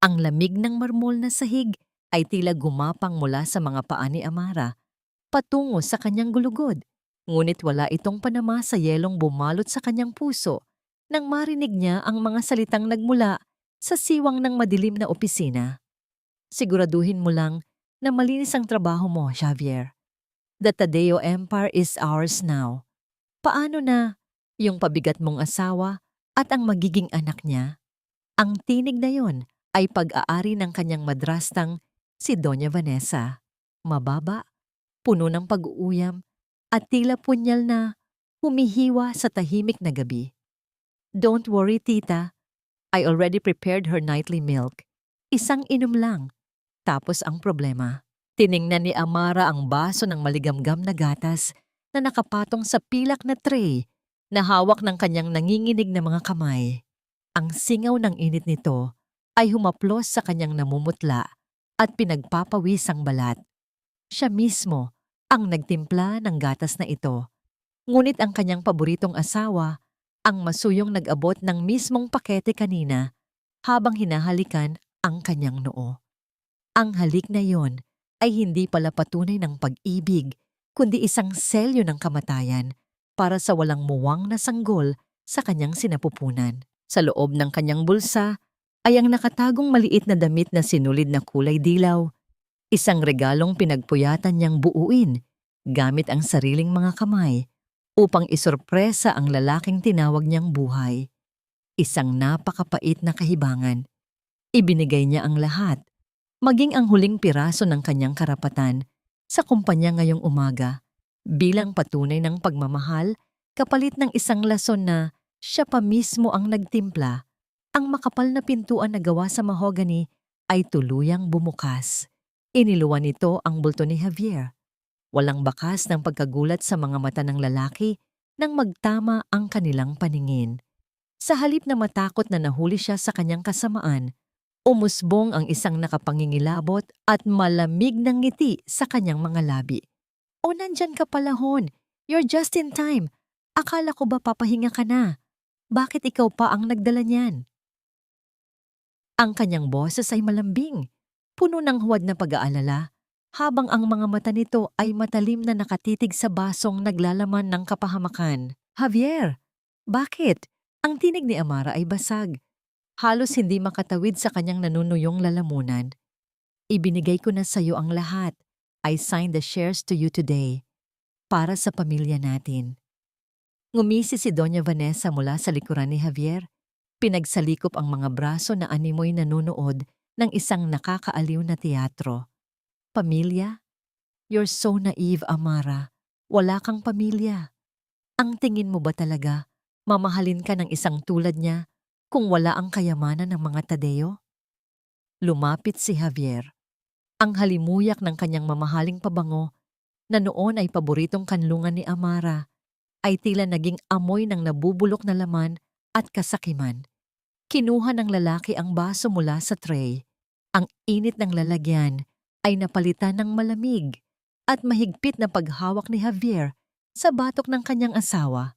Ang lamig ng marmol na sahig ay tila gumapang mula sa mga paa ni Amara patungo sa kanyang gulugod. Ngunit wala itong panama sa yelong bumalot sa kanyang puso nang marinig niya ang mga salitang nagmula sa siwang ng madilim na opisina. Siguraduhin mo lang na malinis ang trabaho mo, Xavier. The Tadeo Empire is ours now. Paano na yung pabigat mong asawa at ang magiging anak niya? Ang tinig na yon ay pag-aari ng kanyang madrastang si Doña Vanessa. Mababa, puno ng pag-uuyam, at tila punyal na humihiwa sa tahimik na gabi. Don't worry, tita. I already prepared her nightly milk. Isang inom lang. Tapos ang problema. Tiningnan ni Amara ang baso ng maligamgam na gatas na nakapatong sa pilak na tray na hawak ng kanyang nanginginig na mga kamay. Ang singaw ng init nito ay humaplos sa kanyang namumutla at pinagpapawis ang balat. Siya mismo ang nagtimpla ng gatas na ito. Ngunit ang kanyang paboritong asawa ang masuyong nag-abot ng mismong pakete kanina habang hinahalikan ang kanyang noo. Ang halik na yon ay hindi pala patunay ng pag-ibig, kundi isang selyo ng kamatayan para sa walang muwang na sanggol sa kanyang sinapupunan. Sa loob ng kanyang bulsa ay ang nakatagong maliit na damit na sinulid na kulay dilaw, isang regalong pinagpuyatan niyang buuin gamit ang sariling mga kamay upang isorpresa ang lalaking tinawag niyang buhay. Isang napakapait na kahibangan. Ibinigay niya ang lahat, maging ang huling piraso ng kanyang karapatan sa kumpanya ngayong umaga bilang patunay ng pagmamahal kapalit ng isang lason na siya pa mismo ang nagtimpla. Ang makapal na pintuan na gawa sa mahogany ay tuluyang bumukas. Iniluwan nito ang bulto ni Javier. Walang bakas ng pagkagulat sa mga mata ng lalaki nang magtama ang kanilang paningin. Sa halip na matakot na nahuli siya sa kanyang kasamaan, umusbong ang isang nakapangingilabot at malamig ng ngiti sa kanyang mga labi. "O, nandyan ka pala, Hon. You're just in time. Akala ko ba papahinga ka na? Bakit ikaw pa ang nagdala niyan?" Ang kanyang boses ay malambing, puno ng huwad na pag-aalala, habang ang mga mata nito ay matalim na nakatitig sa basong naglalaman ng kapahamakan. "Javier, bakit?" Ang tinig ni Amara ay basag. Halos hindi makatawid sa kanyang nanunuyong lalamunan. "Ibinigay ko na sa iyo ang lahat. I signed the shares to you today. Para sa pamilya natin." Ngumisi si Doña Vanessa mula sa likuran ni Javier. Pinagsalikop ang mga braso na animoy nanunood ng isang nakakaaliw na teatro. "Pamilya? You're so naive, Amara. Wala kang pamilya. Ang tingin mo ba talaga, mamahalin ka ng isang tulad niya kung wala ang kayamanan ng mga Tadeo?" Lumapit si Javier. Ang halimuyak ng kanyang mamahaling pabango na noon ay paboritong kanlungan ni Amara ay tila naging amoy ng nabubulok na laman at kasakiman. Kinuha ng lalaki ang baso mula sa tray. Ang init ng lalagyan ay napalitan ng malamig at mahigpit na paghawak ni Javier sa batok ng kanyang asawa.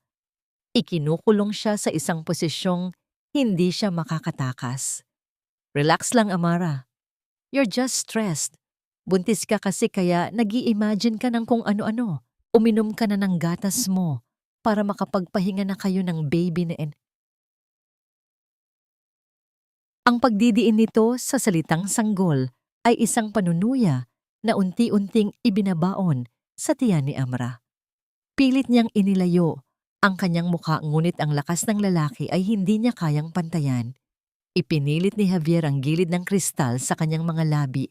Ikinukulong siya sa isang posisyong hindi siya makakatakas. "Relax lang, Amara. You're just stressed. Buntis ka kasi kaya nag-i-imagine ka ng kung ano-ano. Uminom ka na ng gatas mo para makapagpahinga na kayo ng baby na Ang pagdidiin nito sa salitang sanggol ay isang panunuya na unti-unting ibinabaon sa tiyan ni Amra. Pilit niyang inilayo ang kanyang mukha, ngunit ang lakas ng lalaki ay hindi niya kayang pantayan. Ipinilit ni Javier ang gilid ng kristal sa kanyang mga labi.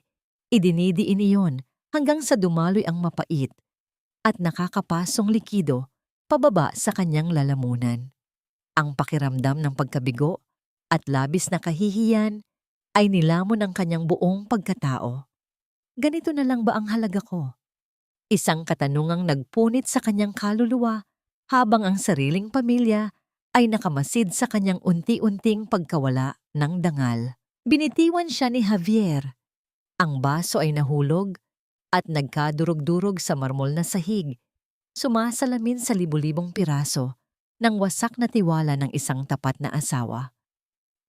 Idinidiin iyon hanggang sa dumaloy ang mapait at nakakapasong likido pababa sa kanyang lalamunan. Ang pakiramdam ng pagkabigo at labis na kahihiyan ay nilamon ang kanyang buong pagkatao. Ganito na lang ba ang halaga ko? Isang katanungang nagpunit sa kanyang kaluluwa habang ang sariling pamilya ay nakamasid sa kanyang unti-unting pagkawala ng dangal. Binitiwan siya ni Javier. Ang baso ay nahulog at nagkadurog-durog sa marmol na sahig, sumasalamin sa libu-libong piraso ng wasak na tiwala ng isang tapat na asawa.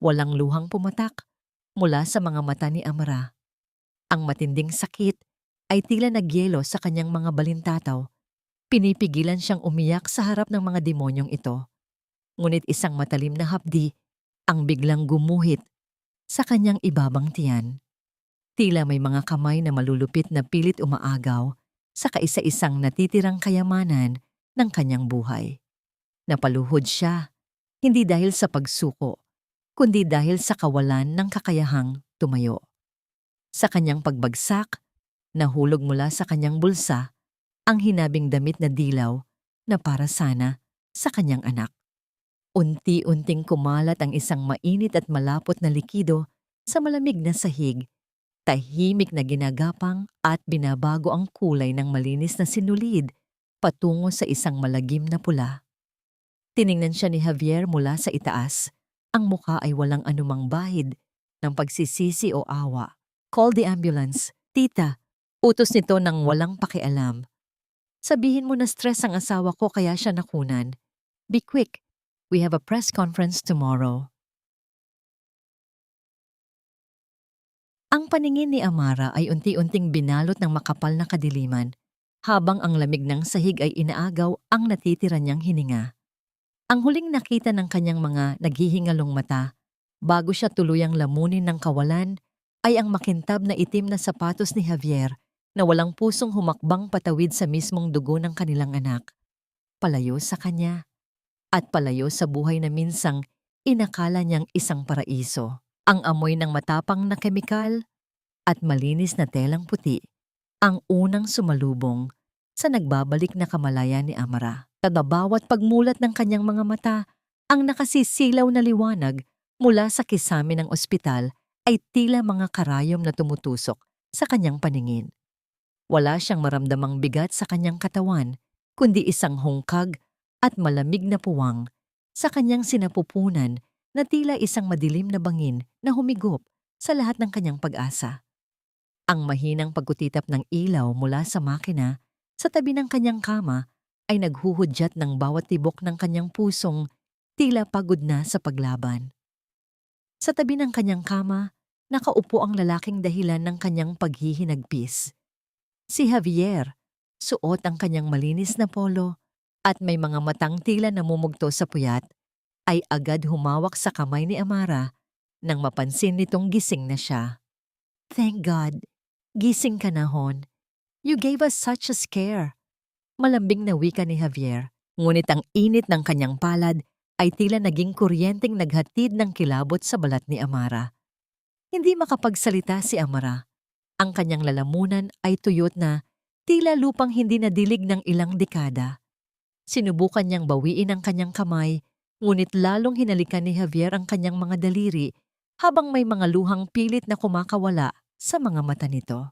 Walang luhang pumatak, mula sa mga mata ni Amara. Ang matinding sakit ay tila nagyelo sa kanyang mga balintataw. Pinipigilan siyang umiyak sa harap ng mga demonyong ito. Ngunit isang matalim na hapdi ang biglang gumuhit sa kanyang ibabang tiyan. Tila may mga kamay na malulupit na pilit umaagaw sa kaisa-isang natitirang kayamanan ng kanyang buhay. Napaluhod siya, hindi dahil sa pagsuko, kundi dahil sa kawalan ng kakayahang tumayo. Sa kanyang pagbagsak, nahulog mula sa kanyang bulsa ang hinabing damit na dilaw na para sana sa kanyang anak. Unti-unting kumalat ang isang mainit at malapot na likido sa malamig na sahig. Tahimik na ginagapang at binabago ang kulay ng malinis na sinulid patungo sa isang malagim na pula. Tiningnan siya ni Javier mula sa itaas. Ang mukha ay walang anumang bahid ng pagsisisi o awa. Call the ambulance. Tita, utos nito ng walang pakialam. Sabihin mo na stress ang asawa ko kaya siya nakunan. Be quick. We have a press conference tomorrow. Ang paningin ni Amara ay unti-unting binalot ng makapal na kadiliman, habang ang lamig ng sahig ay inaagaw ang natitira niyang hininga. Ang huling nakita ng kanyang mga naghihingalong mata, bago siya tuluyang lamunin ng kawalan, ay ang makintab na itim na sapatos ni Javier na walang pusong humakbang patawid sa mismong dugo ng kanilang anak. Palayo sa kanya, at palayo sa buhay na minsang inakala niyang isang paraiso. Ang amoy ng matapang na kemikal at malinis na telang puti ang unang sumalubong sa nagbabalik na kamalayan ni Amara. Kada bawat pagmulat ng kanyang mga mata, ang nakasisilaw na liwanag mula sa kisame ng ospital ay tila mga karayom na tumutusok sa kanyang paningin. Wala siyang maramdamang bigat sa kanyang katawan, kundi isang hungkag at malamig na puwang sa kanyang sinapupunan na tila isang madilim na bangin na humigop sa lahat ng kanyang pag-asa. Ang mahinang pagkutitap ng ilaw mula sa makina sa tabi ng kanyang kama ay naghuhudyat ng bawat tibok ng kanyang pusong tila pagod na sa paglaban. Sa tabi ng kanyang kama, nakaupo ang lalaking dahilan ng kanyang paghihinagpis. Si Javier, suot ang kanyang malinis na polo at may mga matang tila namumugto sa puyat, ay agad humawak sa kamay ni Amara nang mapansin nitong gising na siya. Thank God, gising ka na, Hon. You gave us such a scare. Malambing na wika ni Javier, ngunit ang init ng kanyang palad ay tila naging kuryenteng naghatid ng kilabot sa balat ni Amara. Hindi makapagsalita si Amara. Ang kanyang lalamunan ay tuyot na tila lupang hindi nadilig ng ilang dekada. Sinubukan niyang bawiin ang kanyang kamay, ngunit lalong hinalikan ni Javier ang kanyang mga daliri habang may mga luhang pilit na kumakawala sa mga mata nito.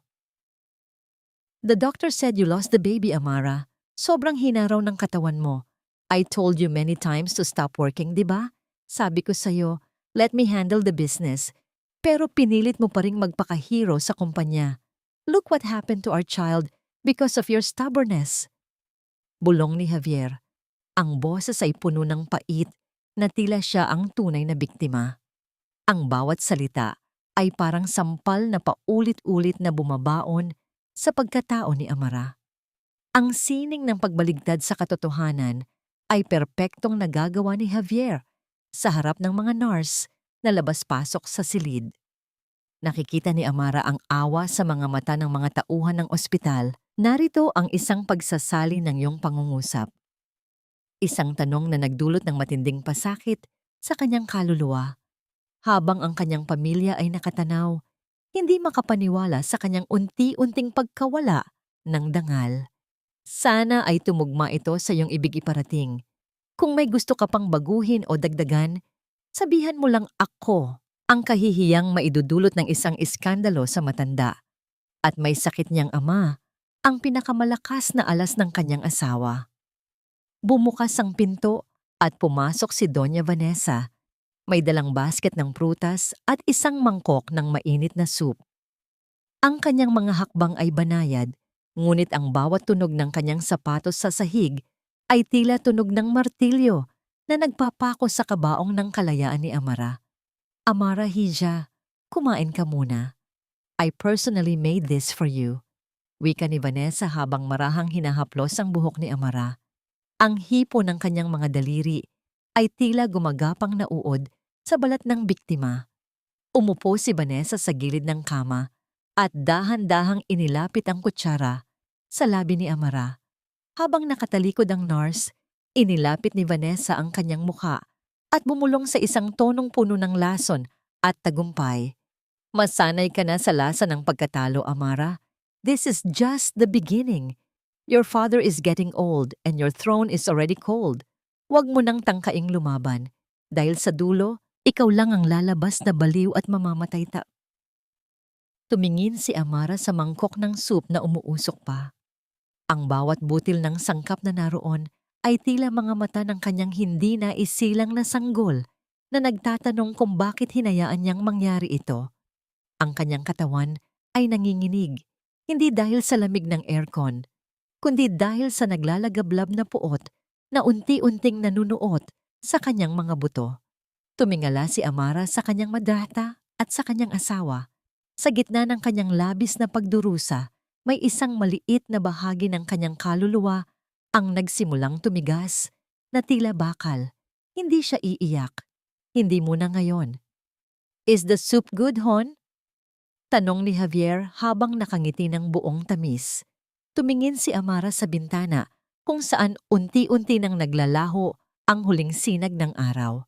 The doctor said you lost the baby, Amara. Sobrang hina raw ng katawan mo. I told you many times to stop working, di ba? Sabi ko sa'yo, let me handle the business. Pero pinilit mo pa ring magpakahiro sa kumpanya. Look what happened to our child because of your stubbornness. Bulong ni Javier. Ang boses ay puno ng pait na tila siya ang tunay na biktima. Ang bawat salita ay parang sampal na paulit-ulit na bumabaon sa pagkatao ni Amara. Ang sining ng pagbaligtad sa katotohanan ay perpektong nagagawa ni Javier sa harap ng mga nurse na labas-pasok sa silid. Nakikita ni Amara ang awa sa mga mata ng mga tauhan ng ospital. Narito ang isang pagsasali ng iyong pangungusap. Isang tanong na nagdulot ng matinding pasakit sa kanyang kaluluwa. Habang ang kanyang pamilya ay nakatanaw, hindi makapaniwala sa kanyang unti-unting pagkawala ng dangal. Sana ay tumugma ito sa iyong ibig iparating. Kung may gusto ka pang baguhin o dagdagan, sabihan mo lang ako ang kahihiyang maidudulot ng isang iskandalo sa matanda. At may sakit niyang ama, ang pinakamalakas na alas ng kanyang asawa. Bumukas ang pinto at pumasok si Doña Vanessa. May dalang basket ng prutas at isang mangkok ng mainit na soup. Ang kanyang mga hakbang ay banayad, ngunit ang bawat tunog ng kanyang sapatos sa sahig ay tila tunog ng martilyo na nagpapako sa kabaong ng kalayaan ni Amara. Amara Hija, Kumain ka muna. I personally made this for you. Wika ni Vanessa habang marahang hinahaplos ang buhok ni Amara. Ang hipo ng kanyang mga daliri ay tila gumagapang na uod sa balat ng biktima. Umupo si Vanessa sa gilid ng kama at dahan-dahang inilapit ang kutsara sa labi ni Amara. Habang nakatalikod ang nurse, inilapit ni Vanessa ang kanyang mukha at bumulong sa isang tonong puno ng lason at tagumpay. Masanay ka na sa lasa ng pagkatalo, Amara. This is just the beginning. Your father is getting old and your throne is already cold. Huwag mo nang tangkaing lumaban. Dahil sa dulo, ikaw lang ang lalabas na baliw at mamamatay Tumingin si Amara sa mangkok ng soup na umuusok pa. Ang bawat butil ng sangkap na naroon ay tila mga mata ng kanyang hindi na isilang na sanggol na nagtatanong kung bakit hinayaan niyang mangyari ito. Ang kanyang katawan ay nanginginig, hindi dahil sa lamig ng aircon, kundi dahil sa naglalagablab na puot na unti-unting nanunuot sa kanyang mga buto. Tumingala si Amara sa kanyang madrata at sa kanyang asawa. Sa gitna ng kanyang labis na pagdurusa, may isang maliit na bahagi ng kanyang kaluluwa ang nagsimulang tumigas na tila bakal. Hindi siya iiyak. Hindi muna ngayon. Is the soup good, Hon? Tanong ni Javier habang nakangiti ng buong tamis. Tumingin si Amara sa bintana kung saan unti-unti nang naglalaho ang huling sinag ng araw.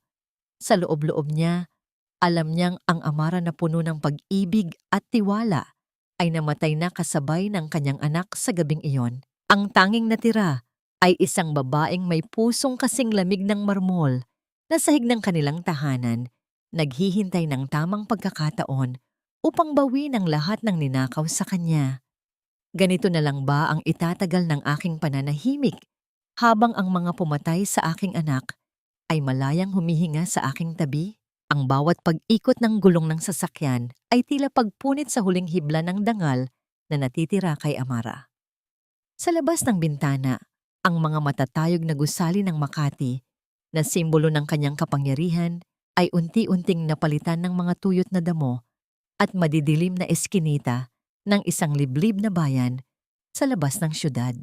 Sa loob-loob niya, alam niyang ang Amara na puno ng pag-ibig at tiwala ay namatay na kasabay ng kanyang anak sa gabing iyon. Ang tanging natira ay isang babaeng may pusong kasing lamig ng marmol na sahig ng kanilang tahanan, naghihintay ng tamang pagkakataon upang bawiin ang lahat ng ninakaw sa kanya. Ganito na lang ba ang itatagal ng aking pananahimik habang ang mga pumatay sa aking anak ay malayang humihinga sa aking tabi? Ang bawat pag-ikot ng gulong ng sasakyan ay tila pagpunit sa huling hibla ng dangal na natitira kay Amara. Sa labas ng bintana, ang mga matatayog na gusali ng Makati na simbolo ng kanyang kapangyarihan ay unti-unting napalitan ng mga tuyot na damo at madidilim na eskinita ng isang liblib na bayan sa labas ng syudad.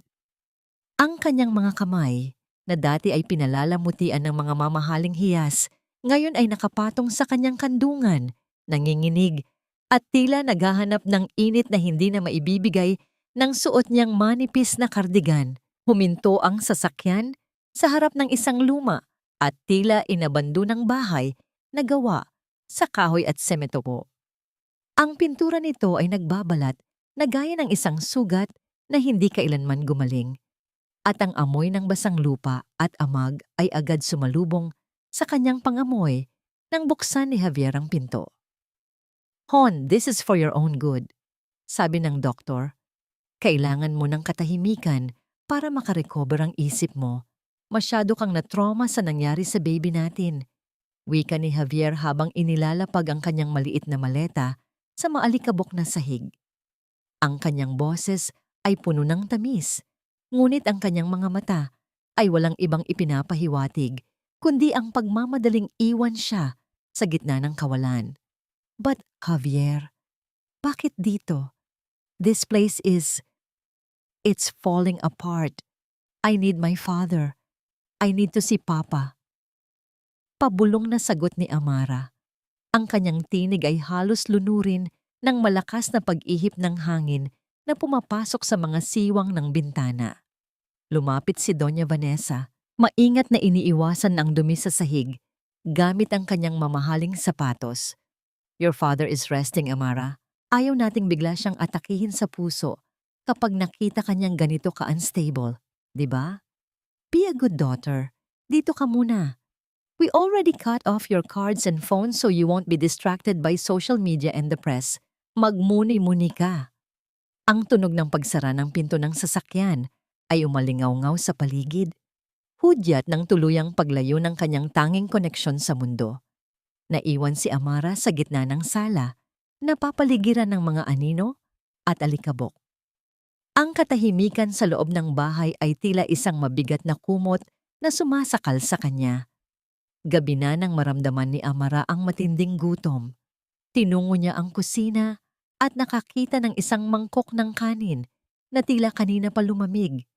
Ang kanyang mga kamay, na dati ay pinalalamutian ng mga mamahaling hiyas, ngayon ay nakapatong sa kanyang kandungan, nanginginig, at tila naghahanap ng init na hindi na maibibigay ng suot niyang manipis na kardigan. Huminto ang sasakyan sa harap ng isang luma at tila inabando ng bahay na gawa sa kahoy at semento po. Ang pintura nito ay nagbabalat na gaya ng isang sugat na hindi kailanman gumaling. At ang amoy ng basang lupa at amag ay agad sumalubong sa kanyang pangamoy nang buksan ni Javier ang pinto. Hon, this is for your own good, sabi ng doktor. Kailangan mo ng katahimikan para makarecover ang isip mo. Masyado kang na-trauma sa nangyari sa baby natin. Wika ni Javier habang inilalapag ang kanyang maliit na maleta sa maalikabok na sahig. Ang kanyang boses ay puno ng tamis, ngunit ang kanyang mga mata ay walang ibang ipinapahiwatig, kundi ang pagmamadaling iwan siya sa gitna ng kawalan. But Javier, bakit dito? This place it's falling apart. I need my father. I need to see Papa. Pabulong na sagot ni Amara. Ang kanyang tinig ay halos lunurin ng malakas na pag-ihip ng hangin na pumapasok sa mga siwang ng bintana. Lumapit si Doña Vanessa, maingat na iniiwasan ang dumi sa sahig, gamit ang kanyang mamahaling sapatos. Your father is resting, Amara. Ayaw nating bigla siyang atakihin sa puso kapag nakita kanyang ganito ka-unstable, di ba? Be a good daughter. Dito ka muna. We already cut off your cards and phones so you won't be distracted by social media and the press. Magmuni-muni ka. Ang tunog ng pagsara ng pinto ng sasakyan ay umalingaw-ngaw sa paligid. Hudyat ng tuluyang paglayo ng kanyang tanging koneksyon sa mundo. Naiwan si Amara sa gitna ng sala, napapaligiran ng mga anino at alikabok. Ang katahimikan sa loob ng bahay ay tila isang mabigat na kumot na sumasakal sa kanya. Gabi na nang maramdaman ni Amara ang matinding gutom. Tinungo niya ang kusina at nakakita ng isang mangkok ng kanin na tila kanina pa lumamig.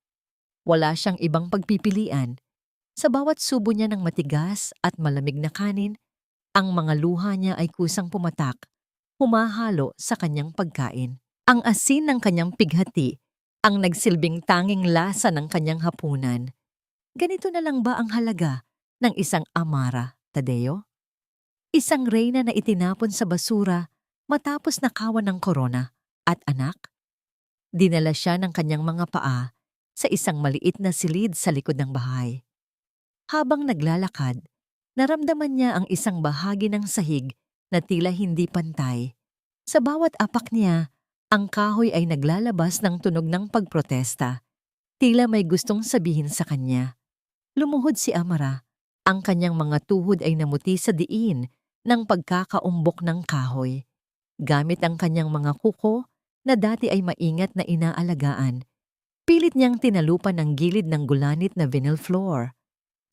Wala siyang ibang pagpipilian. Sa bawat subo niya ng matigas at malamig na kanin, ang mga luha niya ay kusang pumatak, humahalo sa kanyang pagkain. Ang asin ng kanyang pighati ang nagsilbing tanging lasa ng kanyang hapunan. Ganito na lang ba ang halaga ng isang Amara, Tadeo? Isang reyna na itinapon sa basura matapos nakawan ng korona at anak? Dinala siya ng kanyang mga paa sa isang maliit na silid sa likod ng bahay. Habang naglalakad, naramdaman niya ang isang bahagi ng sahig na tila hindi pantay. Sa bawat apak niya, ang kahoy ay naglalabas ng tunog ng pagprotesta. Tila may gustong sabihin sa kanya. Lumuhod si Amara. Ang kanyang mga tuhod ay namuti sa diin ng pagkakaumbok ng kahoy. Gamit ang kanyang mga kuko na dati ay maingat na inaalagaan, pilit niyang tinalupan ang gilid ng gulanit na vinyl floor.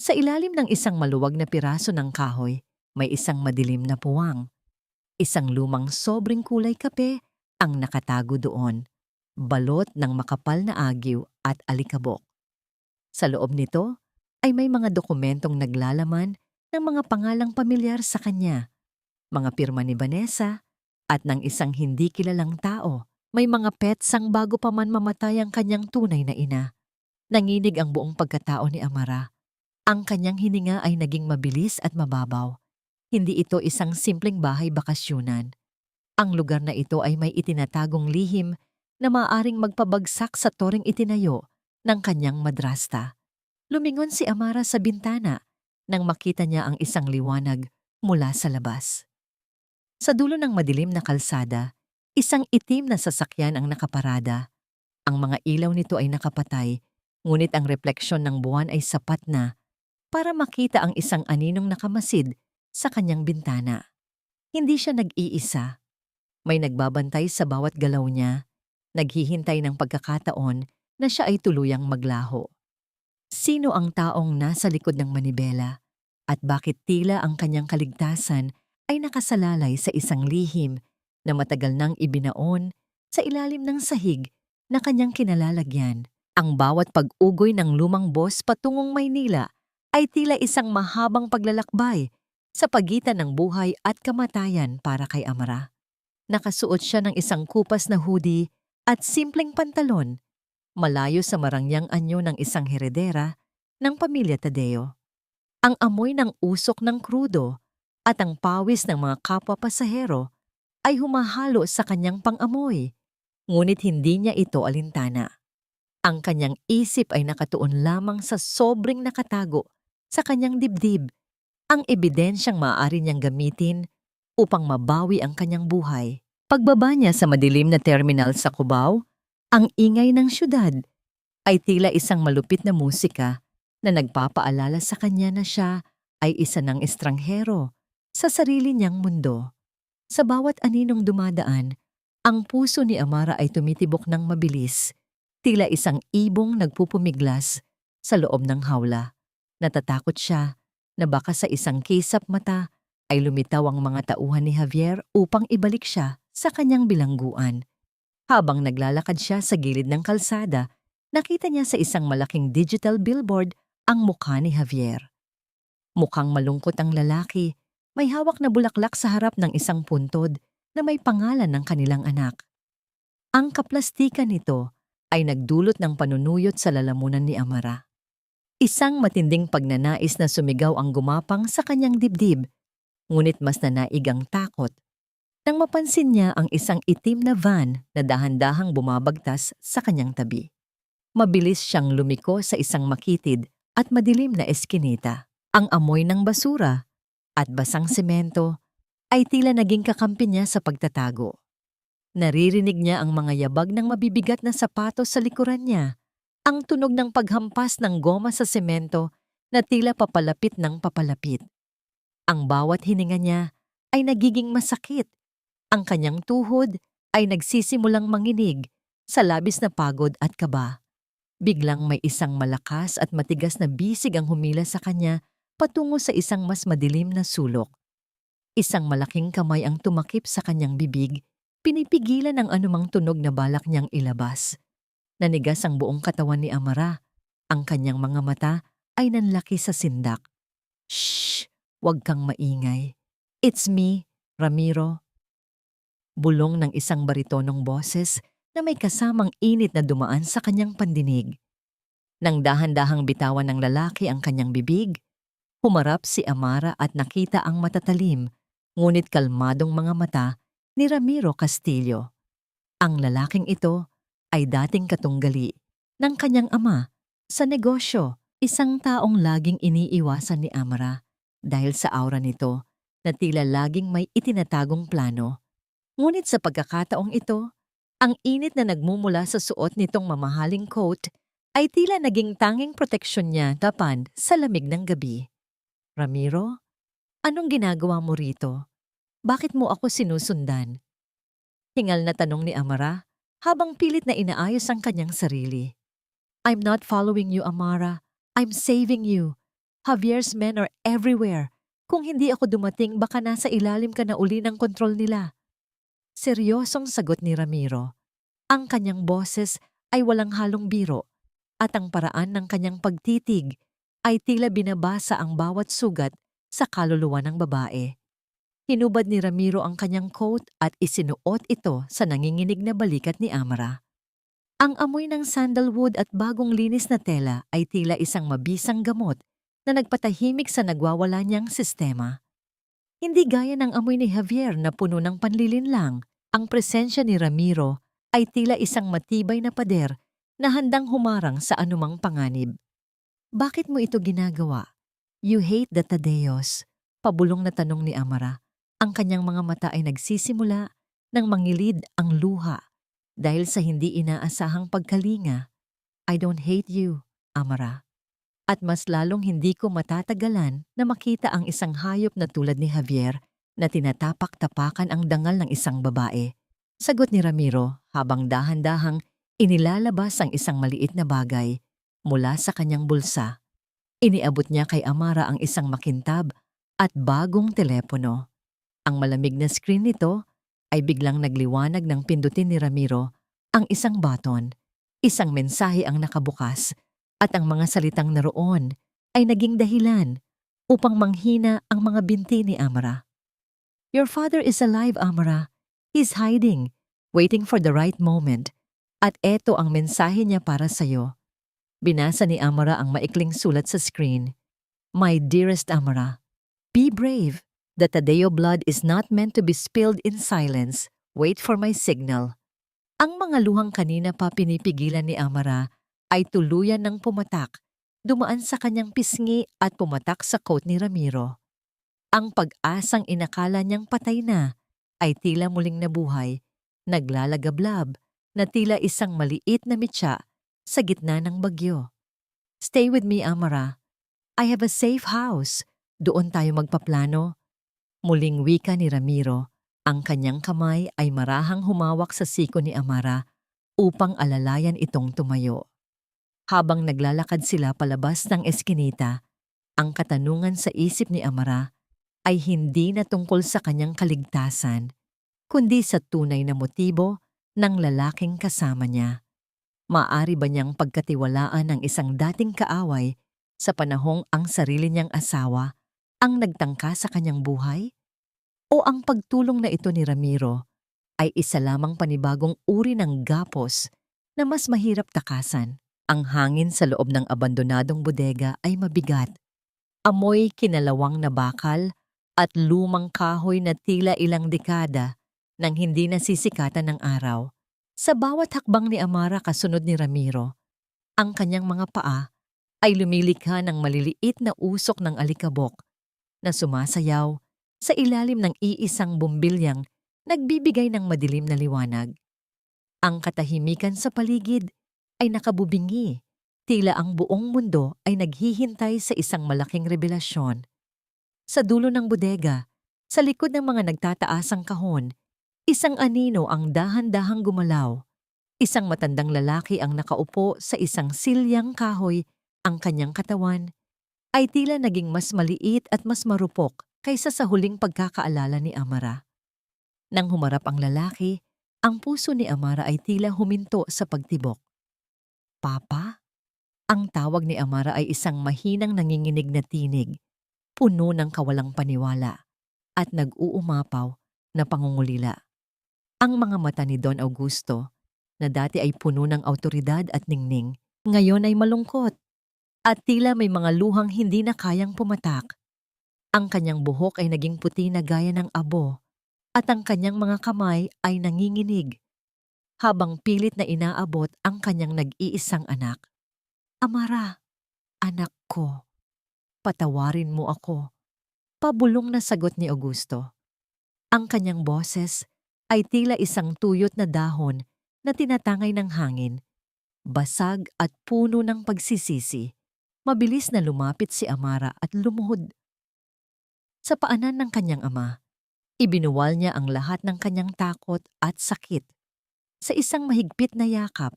Sa ilalim ng isang maluwag na piraso ng kahoy, may isang madilim na puwang. Isang lumang sobrang kulay kape ang nakatago doon, balot ng makapal na agiw at alikabok. Sa loob nito ay may mga dokumentong naglalaman ng mga pangalang pamilyar sa kanya, mga pirma ni Vanessa at ng isang hindi kilalang tao. May mga petsang bago pa man mamatay ang kanyang tunay na ina. Nanginig ang buong pagkatao ni Amara. Ang kanyang hininga ay naging mabilis at mababaw. Hindi ito isang simpleng bahay bakasyunan. Ang lugar na ito ay may itinatagong lihim na maaaring magpabagsak sa toreng itinayo ng kanyang madrasta. Lumingon si Amara sa bintana nang makita niya ang isang liwanag mula sa labas. Sa dulo ng madilim na kalsada, isang itim na sasakyan ang nakaparada. Ang mga ilaw nito ay nakapatay, ngunit ang refleksyon ng buwan ay sapat na para makita ang isang aninong nakamasid sa kanyang bintana. Hindi siya nag-iisa. May nagbabantay sa bawat galaw niya, naghihintay ng pagkakataon na siya ay tuluyang maglaho. Sino ang taong nasa likod ng manibela at bakit tila ang kanyang kaligtasan ay nakasalalay sa isang lihim na matagal nang ibinaon sa ilalim ng sahig na kanyang kinalalagyan? Ang bawat pag-ugoy ng lumang boss patungong Maynila ay tila isang mahabang paglalakbay sa pagitan ng buhay at kamatayan para kay Amara. Nakasuot siya ng isang kupas na hoodie at simpleng pantalon, malayo sa marangyang anyo ng isang heredera ng pamilya Tadeo. Ang amoy ng usok ng krudo at ang pawis ng mga kapwa pasahero ay humahalo sa kanyang pang-amoy, ngunit hindi niya ito alintana. Ang kanyang isip ay nakatuon lamang sa sobrang nakatago sa kanyang dibdib, ang ebidensyang maaari niyang gamitin upang mabawi ang kanyang buhay. Pagbaba niya sa madilim na terminal sa Cubao, ang ingay ng syudad ay tila isang malupit na musika na nagpapaalala sa kanya na siya ay isa ng estranghero sa sarili niyang mundo. Sa bawat aninong dumadaan, ang puso ni Amara ay tumitibok ng mabilis, tila isang ibong nagpupumiglas sa loob ng hawla. Natatakot siya na baka sa isang kisap mata ay lumitaw ang mga tauhan ni Javier upang ibalik siya sa kanyang bilangguan. Habang naglalakad siya sa gilid ng kalsada, nakita niya sa isang malaking digital billboard ang mukha ni Javier. Mukhang malungkot ang lalaki, may hawak na bulaklak sa harap ng isang puntod na may pangalan ng kanilang anak. Ang kaplastikan nito ay nagdulot ng panunuyot sa lalamunan ni Amara. Isang matinding pagnanais na sumigaw ang gumapang sa kanyang dibdib, ngunit mas nanaig ang takot nang mapansin niya ang isang itim na van na dahan-dahang bumabagtas sa kanyang tabi. Mabilis siyang lumiko sa isang makitid at madilim na eskinita. Ang amoy ng basura at basang semento ay tila naging kakampi niya sa pagtatago. Naririnig niya ang mga yabag ng mabibigat na sapatos sa likuran niya, ang tunog ng paghampas ng goma sa semento na tila papalapit ng papalapit. Ang bawat hininga niya ay nagiging masakit. Ang kanyang tuhod ay nagsisimulang manginig sa labis na pagod at kaba. Biglang may isang malakas at matigas na bisig ang humila sa kanya patungo sa isang mas madilim na sulok. Isang malaking kamay ang tumakip sa kanyang bibig, pinipigilan ang anumang tunog na balak niyang ilabas. Nanigas ang buong katawan ni Amara. Ang kanyang mga mata ay nanlaki sa sindak. Shh! Huwag kang maingay. It's me, Ramiro. Bulong ng isang baritonong boses na may kasamang init na dumaan sa kanyang pandinig. Nang dahan-dahang bitawan ng lalaki ang kanyang bibig, humarap si Amara at nakita ang matatalim, ngunit kalmadong mga mata ni Ramiro Castillo. Ang lalaking ito ay dating katunggali ng kanyang ama sa negosyo, isang taong laging iniiwasan ni Amara dahil sa aura nito na tila laging may itinatagong plano. Ngunit sa pagkakataong ito, ang init na nagmumula sa suot nitong mamahaling coat ay tila naging tanging proteksyon niya laban sa lamig ng gabi. Ramiro, anong ginagawa mo rito? Bakit mo ako sinusundan? Hingal na tanong ni Amara habang pilit na inaayos ang kanyang sarili. I'm not following you, Amara. I'm saving you. Javier's men are everywhere. Kung hindi ako dumating, baka nasa ilalim ka na uli ng kontrol nila. Seryosong sagot ni Ramiro. Ang kanyang boses ay walang halong biro at ang paraan ng kanyang pagtitig ay tila binabasa ang bawat sugat sa kaluluwa ng babae. Hinubad ni Ramiro ang kanyang coat at isinuot ito sa nanginginig na balikat ni Amara. Ang amoy ng sandalwood at bagong linis na tela ay tila isang mabisang gamot na nagpatahimik sa nagwawala niyang sistema. Hindi gaya ng amoy ni Javier na puno ng panlilinlang, ang presensya ni Ramiro ay tila isang matibay na pader na handang humarang sa anumang panganib. Bakit mo ito ginagawa? You hate the Tadeos, pabulong na tanong ni Amara. Ang kanyang mga mata ay nagsisimula nang mangilid ang luha dahil sa hindi inaasahang pagkalinga. I don't hate you, Amara. At mas lalong hindi ko matatagalan na makita ang isang hayop na tulad ni Javier na tinatapak-tapakan ang dangal ng isang babae. Sagot ni Ramiro habang dahan-dahang inilalabas ang isang maliit na bagay mula sa kanyang bulsa. Iniabot niya kay Amara ang isang makintab at bagong telepono. Ang malamig na screen nito ay biglang nagliwanag ng pindutin ni Ramiro ang isang button. Isang mensahe ang nakabukas at ang mga salitang naroon ay naging dahilan upang manghina ang mga binti ni Amara. Your father is alive, Amara. He's hiding, waiting for the right moment. At eto ang mensahe niya para sa'yo. Binasa ni Amara ang maikling sulat sa screen. My dearest Amara, be brave. The Tadeo blood is not meant to be spilled in silence. Wait for my signal. Ang mga luhang kanina pa pinipigilan ni Amara ay tuluyan ng pumatak, dumaan sa kanyang pisngi at pumatak sa coat ni Ramiro. Ang pag-asang inakala niyang patay na ay tila muling nabuhay, naglalagablab na tila isang maliit na mitya sa gitna ng bagyo. Stay with me, Amara. I have a safe house. Doon tayo magpaplano. Muling wika ni Ramiro, ang kanyang kamay ay marahang humawak sa siko ni Amara upang alalayan itong tumayo. Habang naglalakad sila palabas ng eskinita, ang katanungan sa isip ni Amara ay hindi na tungkol sa kanyang kaligtasan, kundi sa tunay na motibo ng lalaking kasama niya. Maaari ba niyang pagkatiwalaan ang isang dating kaaway sa panahong ang sarili niyang asawa ang nagtangka sa kanyang buhay? O ang pagtulong na ito ni Ramiro ay isa lamang panibagong uri ng gapos na mas mahirap takasan? Ang hangin sa loob ng abandonadong bodega ay mabigat. Amoy kinalawang na bakal at lumang kahoy na tila ilang dekada nang hindi nasisikatan ng araw. Sa bawat hakbang ni Amara kasunod ni Ramiro, ang kanyang mga paa ay lumilikha ng maliliit na usok ng alikabok na sumasayaw sa ilalim ng iisang bumbilyang nagbibigay ng madilim na liwanag. Ang katahimikan sa paligid ay nakabubingi, tila ang buong mundo ay naghihintay sa isang malaking revelasyon. Sa dulo ng bodega, sa likod ng mga nagtataasang kahon, isang anino ang dahan-dahang gumalaw. Isang matandang lalaki ang nakaupo sa isang silyang kahoy, ang kanyang katawan ay tila naging mas maliit at mas marupok kaysa sa huling pagkakaalala ni Amara. Nang humarap ang lalaki, ang puso ni Amara ay tila huminto sa pagtibok. Papa? Ang tawag ni Amara ay isang mahinang nanginginig na tinig, puno ng kawalang paniwala at nag-uumapaw na pangungulila. Ang mga mata ni Don Augusto, na dati ay puno ng awtoridad at ningning, ngayon ay malungkot at tila may mga luhang hindi na kayang pumatak. Ang kanyang buhok ay naging puti na gaya ng abo at ang kanyang mga kamay ay nanginginig habang pilit na inaabot ang kanyang nag-iisang anak. Amara, anak ko, patawarin mo ako. Pabulong na sagot ni Augusto. Ang kanyang boses ay tila isang tuyot na dahon na tinatangay ng hangin, basag at puno ng pagsisisi. Mabilis na lumapit si Amara at lumuhod. Sa paanan ng kanyang ama, ibinuwal niya ang lahat ng kanyang takot at sakit. Sa isang mahigpit na yakap,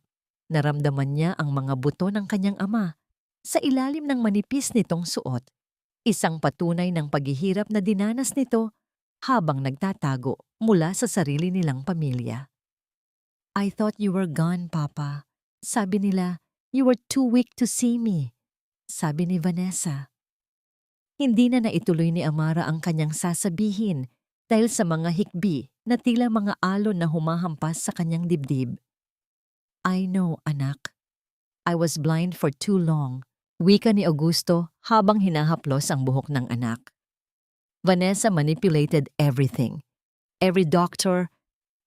naramdaman niya ang mga buto ng kanyang ama sa ilalim ng manipis nitong suot, isang patunay ng paghihirap na dinanas nito habang nagtatago mula sa sarili nilang pamilya. I thought you were gone, Papa. Sabi nila, you were too weak to see me. Sabi ni Vanessa. Hindi na naituloy ni Amara ang kanyang sasabihin dahil sa mga hikbi na tila mga alon na humahampas sa kanyang dibdib. I know, anak. I was blind for too long. Wika ni Augusto habang hinahaplos ang buhok ng anak. Vanessa manipulated everything. Every doctor,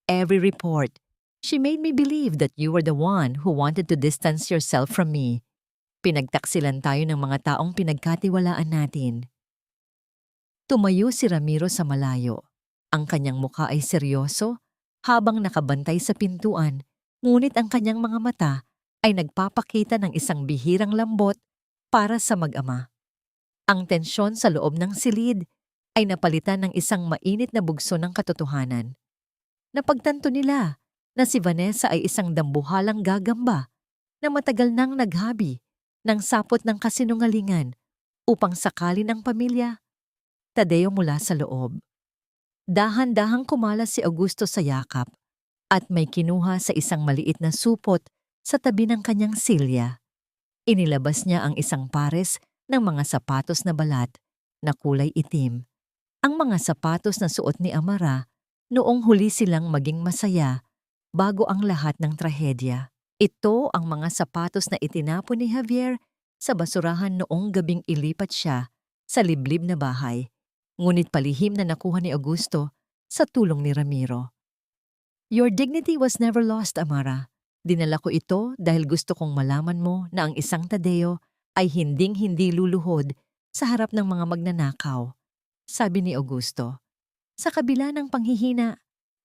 every report. She made me believe that you were the one who wanted to distance yourself from me. Pinagtaksilan tayo ng mga taong pinagkatiwalaan natin. Tumayo si Ramiro sa malayo. Ang kanyang mukha ay seryoso habang nakabantay sa pintuan, ngunit ang kanyang mga mata ay nagpapakita ng isang bihirang lambot para sa mag-ama. Ang tensyon sa loob ng silid ay napalitan ng isang mainit na bugso ng katotohanan. Napagtanto nila na si Vanessa ay isang dambuhalang gagamba na matagal nang naghabi ng sapot ng kasinungalingan upang sakalin ang pamilya. Tadeo mula sa loob. Dahan-dahang kumalas si Augusto sa yakap at may kinuha sa isang maliit na supot sa tabi ng kanyang silya. Inilabas niya ang isang pares ng mga sapatos na balat na kulay itim. Ang mga sapatos na suot ni Amara noong huli silang maging masaya bago ang lahat ng trahedya. Ito ang mga sapatos na itinapon ni Javier sa basurahan noong gabing ilipat siya sa liblib na bahay. Ngunit palihim na nakuha ni Augusto sa tulong ni Ramiro. Your dignity was never lost, Amara. Dinala ko ito dahil gusto kong malaman mo na ang isang Tadeo ay hinding-hindi luluhod sa harap ng mga magnanakaw, sabi ni Augusto. Sa kabila ng panghihina,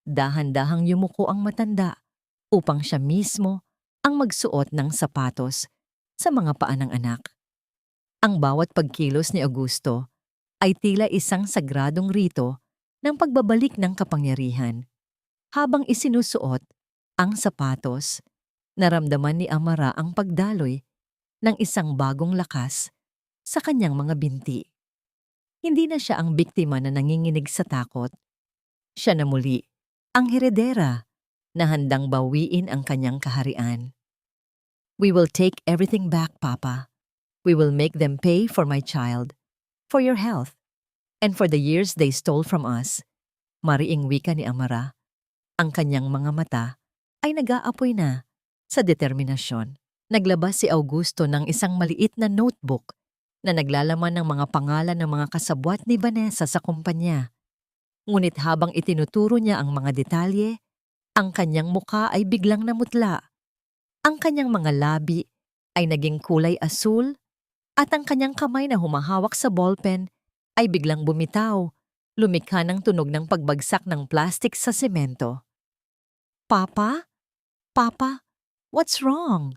dahan-dahang yumuko ang matanda upang siya mismo ang magsuot ng sapatos sa mga paa ng anak. Ang bawat pagkilos ni Augusto ay tila isang sagradong rito ng pagbabalik ng kapangyarihan. Habang isinusuot ang sapatos, naramdaman ni Amara ang pagdaloy ng isang bagong lakas sa kanyang mga binti. Hindi na siya ang biktima na nanginginig sa takot. Siya na muli ang heredera na handang bawiin ang kanyang kaharian. We will take everything back, Papa. We will make them pay for my child, for your health, and for the years they stole from us. Mariing wika ni Amara. Ang kanyang mga mata ay nag-aapoy na sa determinasyon. Naglabas si Augusto ng isang maliit na notebook na naglalaman ng mga pangalan ng mga kasabwat ni Vanessa sa kumpanya. Ngunit habang itinuturo niya ang mga detalye, ang kanyang muka ay biglang namutla. Ang kanyang mga labi ay naging kulay asul at ang kanyang kamay na humahawak sa ballpen ay biglang bumitaw, lumikha ng tunog ng pagbagsak ng plastik sa semento. Papa? Papa? What's wrong?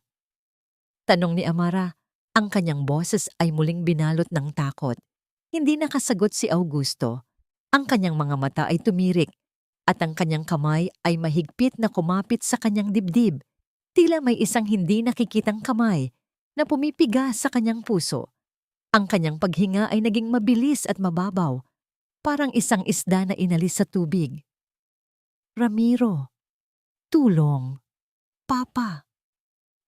Tanong ni Amara. Ang kanyang boses ay muling binalot ng takot. Hindi nakasagot si Augusto. Ang kanyang mga mata ay tumirik at ang kanyang kamay ay mahigpit na kumapit sa kanyang dibdib. Tila may isang hindi nakikitang kamay na pumipiga sa kanyang puso. Ang kanyang paghinga ay naging mabilis at mababaw parang isang isda na inalis sa tubig. Ramiro, tulong, Papa!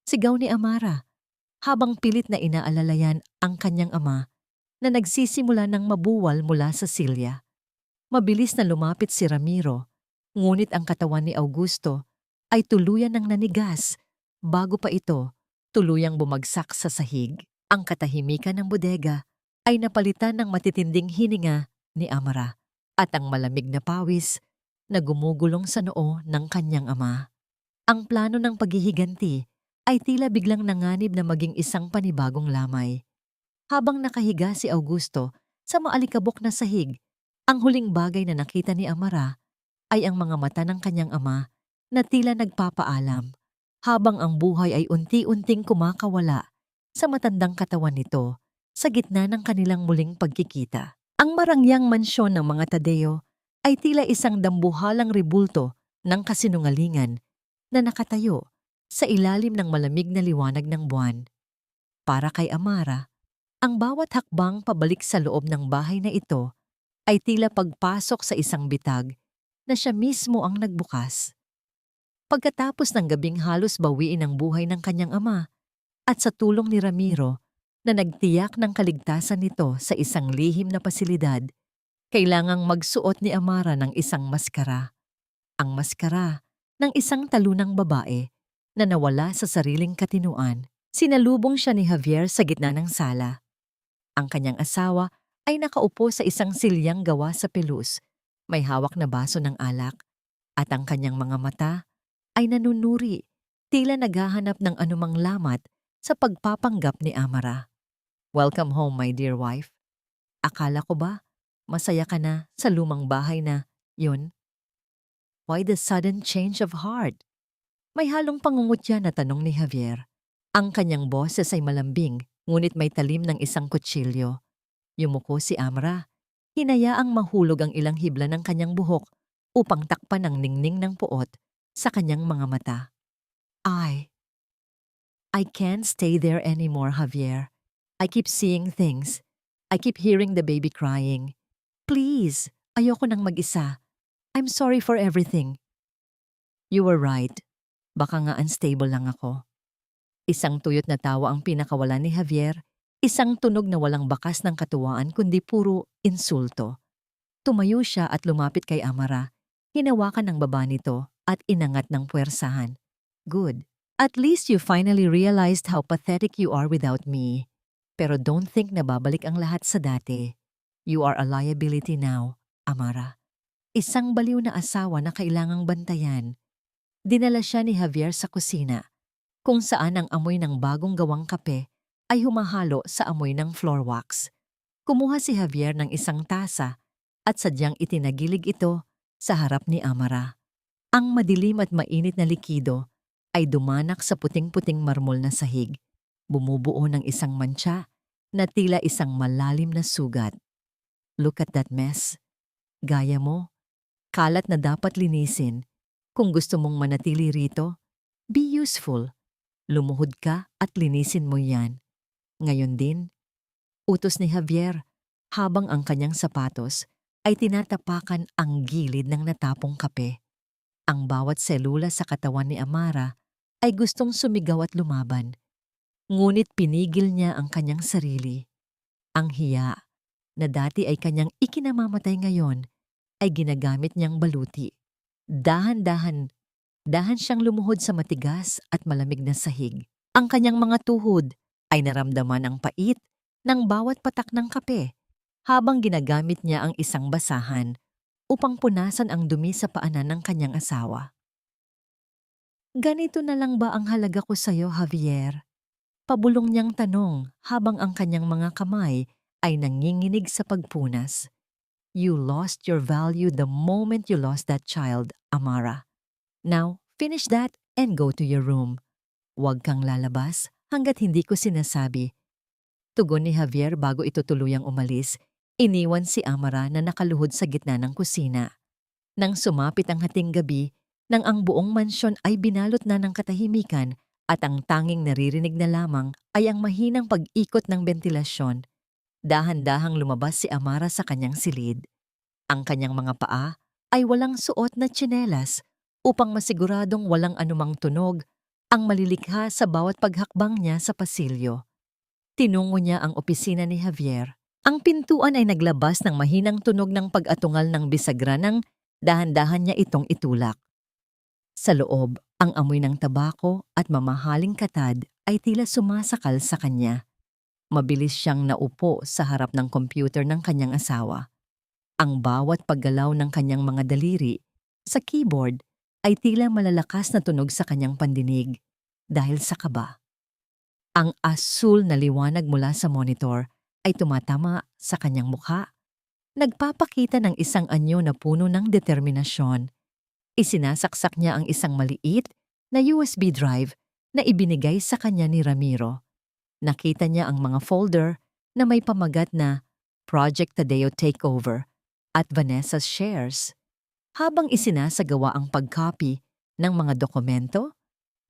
Sigaw ni Amara habang pilit na inaalalayan ang kanyang ama na nagsisimula ng mabuwal mula sa silya. Mabilis na lumapit si Ramiro, ngunit ang katawan ni Augusto ay tuluyan ng nanigas bago pa ito tuluyang bumagsak sa sahig. Ang katahimikan ng bodega ay napalitan ng matitinding hininga ni Amara at ang malamig na pawis na gumugulong sa noo ng kanyang ama. Ang plano ng paghihiganti ay tila biglang nanganib na maging isang panibagong lamay. Habang nakahiga si Augusto sa maalikabok na sahig, ang huling bagay na nakita ni Amara ay ang mga mata ng kanyang ama na tila nagpapaalam, habang ang buhay ay unti-unting kumakawala sa matandang katawan nito sa gitna ng kanilang muling pagkikita. Ang marangyang mansyon ng mga Tadeo ay tila isang dambuhalang rebulto ng kasinungalingan na nakatayo sa ilalim ng malamig na liwanag ng buwan. Para kay Amara, ang bawat hakbang pabalik sa loob ng bahay na ito ay tila pagpasok sa isang bitag na siya mismo ang nagbukas. Pagkatapos ng gabing halos bawiin ang buhay ng kanyang ama at sa tulong ni Ramiro na nagtiyak ng kaligtasan nito sa isang lihim na pasilidad, kailangang magsuot ni Amara ng isang maskara. Ang maskara ng isang talunang babae na nawala sa sariling katinuan. Sinalubong siya ni Javier sa gitna ng sala. Ang kanyang asawa ay nakaupo sa isang silyang gawa sa pelus, may hawak na baso ng alak, at ang kanyang mga mata ay nanunuri, tila naghahanap ng anumang lamat sa pagpapanggap ni Amara. Welcome home, my dear wife. Akala ko ba masaya ka na sa lumang bahay na yun? Why the sudden change of heart? May halong pangungutya na tanong ni Javier. Ang kanyang boses ay malambing, ngunit may talim ng isang kutsilyo. Yumuko si Amara. Hinayaang mahulog ang ilang hibla ng kanyang buhok upang takpan ang ningning ng puot sa kanyang mga mata. I can't stay there anymore, Javier. I keep seeing things. I keep hearing the baby crying. Please, ayoko nang mag-isa. I'm sorry for everything. You were right. Baka nga unstable lang ako. Isang tuyot na tawa ang pinakawalan ni Javier, isang tunog na walang bakas ng katuwaan kundi puro insulto. Tumayo siya at lumapit kay Amara. Hinawakan ng baba nito at inangat ng puwersahan. Good. At least you finally realized how pathetic you are without me. Pero don't think na babalik ang lahat sa dati. You are a liability now, Amara. Isang baliw na asawa na kailangang bantayan. Dinala siya ni Javier sa kusina, kung saan ang amoy ng bagong gawang kape ay humahalo sa amoy ng floor wax. Kumuha si Javier ng isang tasa at sadyang itinagilig ito sa harap ni Amara. Ang madilim at mainit na likido ay dumanak sa puting-puting marmol na sahig, bumubuo ng isang mantsa na tila isang malalim na sugat. Look at that mess. Gaya mo, kalat na dapat linisin. Kung gusto mong manatili rito, be useful. Lumuhod ka at linisin mo yan. Ngayon din, utos ni Javier, habang ang kanyang sapatos ay tinatapakan ang gilid ng natapong kape. Ang bawat selula sa katawan ni Amara ay gustong sumigaw at lumaban. Ngunit pinigil niya ang kanyang sarili. Ang hiya, na dati ay kanyang ikinamamatay ngayon, ay ginagamit niyang baluti. Dahan-dahan siyang lumuhod sa matigas at malamig na sahig. Ang kanyang mga tuhod ay naramdaman ang pait ng bawat patak ng kape habang ginagamit niya ang isang basahan upang punasan ang dumi sa paanan ng kanyang asawa. Ganito na lang ba ang halaga ko sa'yo, Javier? Pabulong niyang tanong habang ang kanyang mga kamay ay nanginginig sa pagpunas. You lost your value the moment you lost that child, Amara. Now, finish that and go to your room. Huwag kang lalabas hanggat hindi ko sinasabi. Tugon ni Javier bago ito tuluyang umalis, iniwan si Amara na nakaluhod sa gitna ng kusina. Nang sumapit ang hating gabi, nang ang buong mansyon ay binalot na ng katahimikan at ang tanging naririnig na lamang ay ang mahinang pag-ikot ng bentilasyon, dahan-dahang lumabas si Amara sa kanyang silid. Ang kanyang mga paa ay walang suot na tsinelas upang masiguradong walang anumang tunog ang malilikha sa bawat paghakbang niya sa pasilyo. Tinungo niya ang opisina ni Javier. Ang pintuan ay naglabas ng mahinang tunog ng pag-atungal ng bisagra nang dahan-dahan niya itong itulak. Sa loob, ang amoy ng tabako at mamahaling katad ay tila sumasakal sa kanya. Mabilis siyang naupo sa harap ng computer ng kanyang asawa. Ang bawat paggalaw ng kanyang mga daliri sa keyboard ay tila malalakas na tunog sa kanyang pandinig dahil sa kaba. Ang asul na liwanag mula sa monitor ay tumatama sa kanyang mukha. Nagpapakita ng isang anyo na puno ng determinasyon. Isinasaksak niya ang isang maliit na USB drive na ibinigay sa kanya ni Ramiro. Nakita niya ang mga folder na may pamagat na Project Tadeo Takeover at Vanessa's Shares. Habang isinasagawa ang pag-copy ng mga dokumento,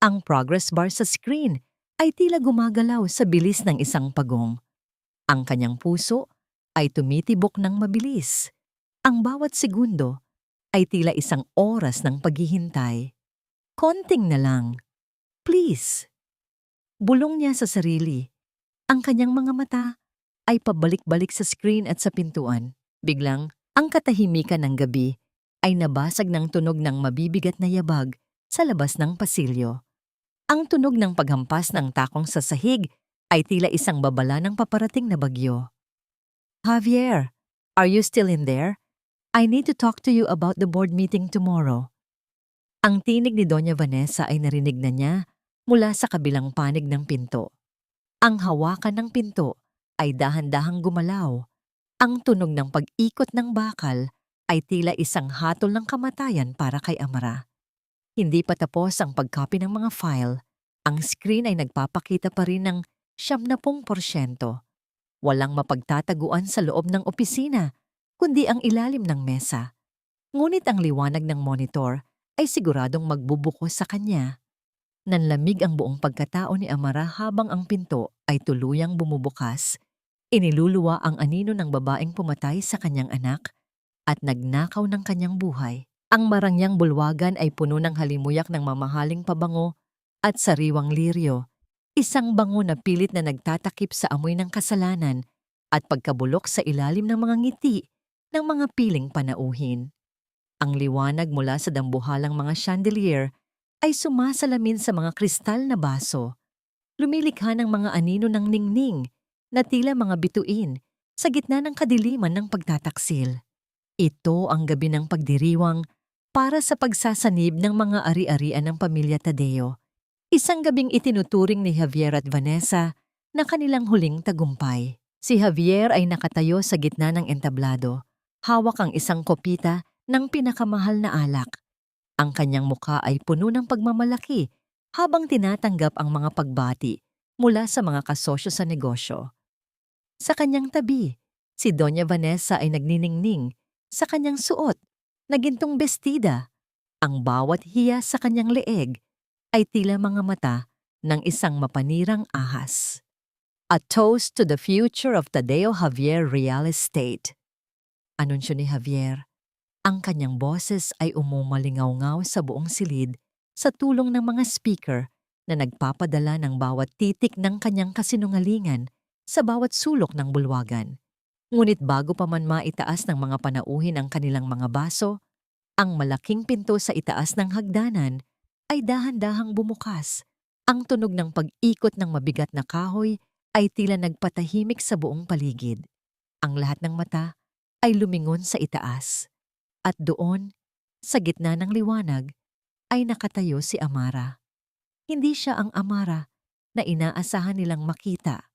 ang progress bar sa screen ay tila gumagalaw sa bilis ng isang pagong. Ang kanyang puso ay tumitibok ng mabilis. Ang bawat segundo ay tila isang oras ng paghihintay. Konting na lang. Please. Bulong niya sa sarili. Ang kanyang mga mata ay pabalik-balik sa screen at sa pintuan. Biglang, ang katahimikan ng gabi ay nabasag ng tunog ng mabibigat na yabag sa labas ng pasilyo. Ang tunog ng paghampas ng takong sa sahig ay tila isang babala ng paparating na bagyo. Javier, are you still in there? I need to talk to you about the board meeting tomorrow. Ang tinig ni Doña Vanessa ay narinig na niya mula sa kabilang panig ng pinto. Ang hawakan ng pinto ay dahan-dahang gumalaw. Ang tunog ng pag-ikot ng bakal ay tila isang hatol ng kamatayan para kay Amara. Hindi pa tapos ang pag-copy ng mga file, ang screen ay nagpapakita pa rin ng 70%. Walang mapagtataguan sa loob ng opisina, kundi ang ilalim ng mesa. Ngunit ang liwanag ng monitor ay siguradong magbubuko sa kanya. Nanlamig ang buong pagkatao ni Amara habang ang pinto ay tuluyang bumubukas. Iniluluwa ang anino ng babaeng pumatay sa kanyang anak at nagnakaw ng kanyang buhay. Ang marangyang bulwagan ay puno ng halimuyak ng mamahaling pabango at sariwang liryo. Isang bango na pilit na nagtatakip sa amoy ng kasalanan at pagkabulok sa ilalim ng mga ngiti ng mga piling panauhin. Ang liwanag mula sa dambuhalang mga chandelier ay sumasalamin sa mga kristal na baso. Lumilikha ng mga anino ng ningning na tila mga bituin sa gitna ng kadiliman ng pagtataksil. Ito ang gabi ng pagdiriwang para sa pagsasanib ng mga ari-arian ng pamilya Tadeo. Isang gabing itinuturing ni Javier at Vanessa na kanilang huling tagumpay. Si Javier ay nakatayo sa gitna ng entablado. Hawak ang isang kopita ng pinakamahal na alak. Ang kanyang mukha ay puno ng pagmamalaki habang tinatanggap ang mga pagbati mula sa mga kasosyo sa negosyo. Sa kanyang tabi, si Doña Vanessa ay nagniningning sa kanyang suot na gintong bestida. Ang bawat hiya sa kanyang leeg ay tila mga mata ng isang mapanirang ahas. A toast to the future of Tadeo Javier Real Estate. Anunsyo ni Javier. Ang kanyang boses ay umumalingaw-ngaw sa buong silid sa tulong ng mga speaker na nagpapadala ng bawat titik ng kanyang kasinungalingan sa bawat sulok ng bulwagan. Ngunit bago pa man maitaas ng mga panauhin ang kanilang mga baso, ang malaking pinto sa itaas ng hagdanan ay dahan-dahang bumukas. Ang tunog ng pag-ikot ng mabigat na kahoy ay tila nagpatahimik sa buong paligid. Ang lahat ng mata ay lumingon sa itaas. At doon, sa gitna ng liwanag, ay nakatayo si Amara. Hindi siya ang Amara na inaasahan nilang makita.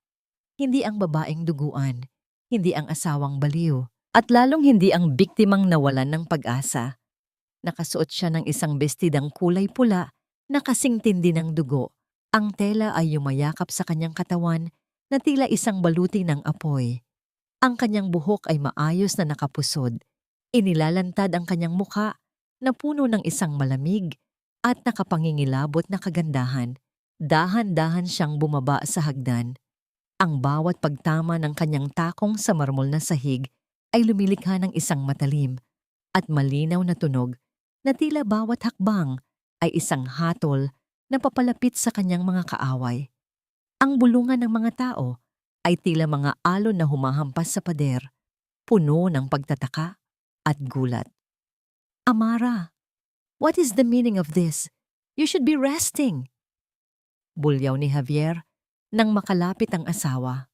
Hindi ang babaeng duguan, hindi ang asawang baliw, at lalong hindi ang biktimang nawalan ng pag-asa. Nakasuot siya ng isang bestidang kulay pula na kasing tindi ng dugo. Ang tela ay yumayakap sa kanyang katawan na tila isang baluti ng apoy. Ang kanyang buhok ay maayos na nakapusod. Inilalantad ang kanyang mukha na puno ng isang malamig at nakapangingilabot na kagandahan. Dahan-dahan siyang bumaba sa hagdan. Ang bawat pagtama ng kanyang takong sa marmol na sahig ay lumilikha ng isang matalim at malinaw na tunog na tila bawat hakbang ay isang hatol na papalapit sa kanyang mga kaaway. Ang bulungan ng mga tao ay tila mga alon na humahampas sa pader, puno ng pagtataka at gulat. Amara, what is the meaning of this? You should be resting. Bulyaw ni Javier nang makalapit ang asawa.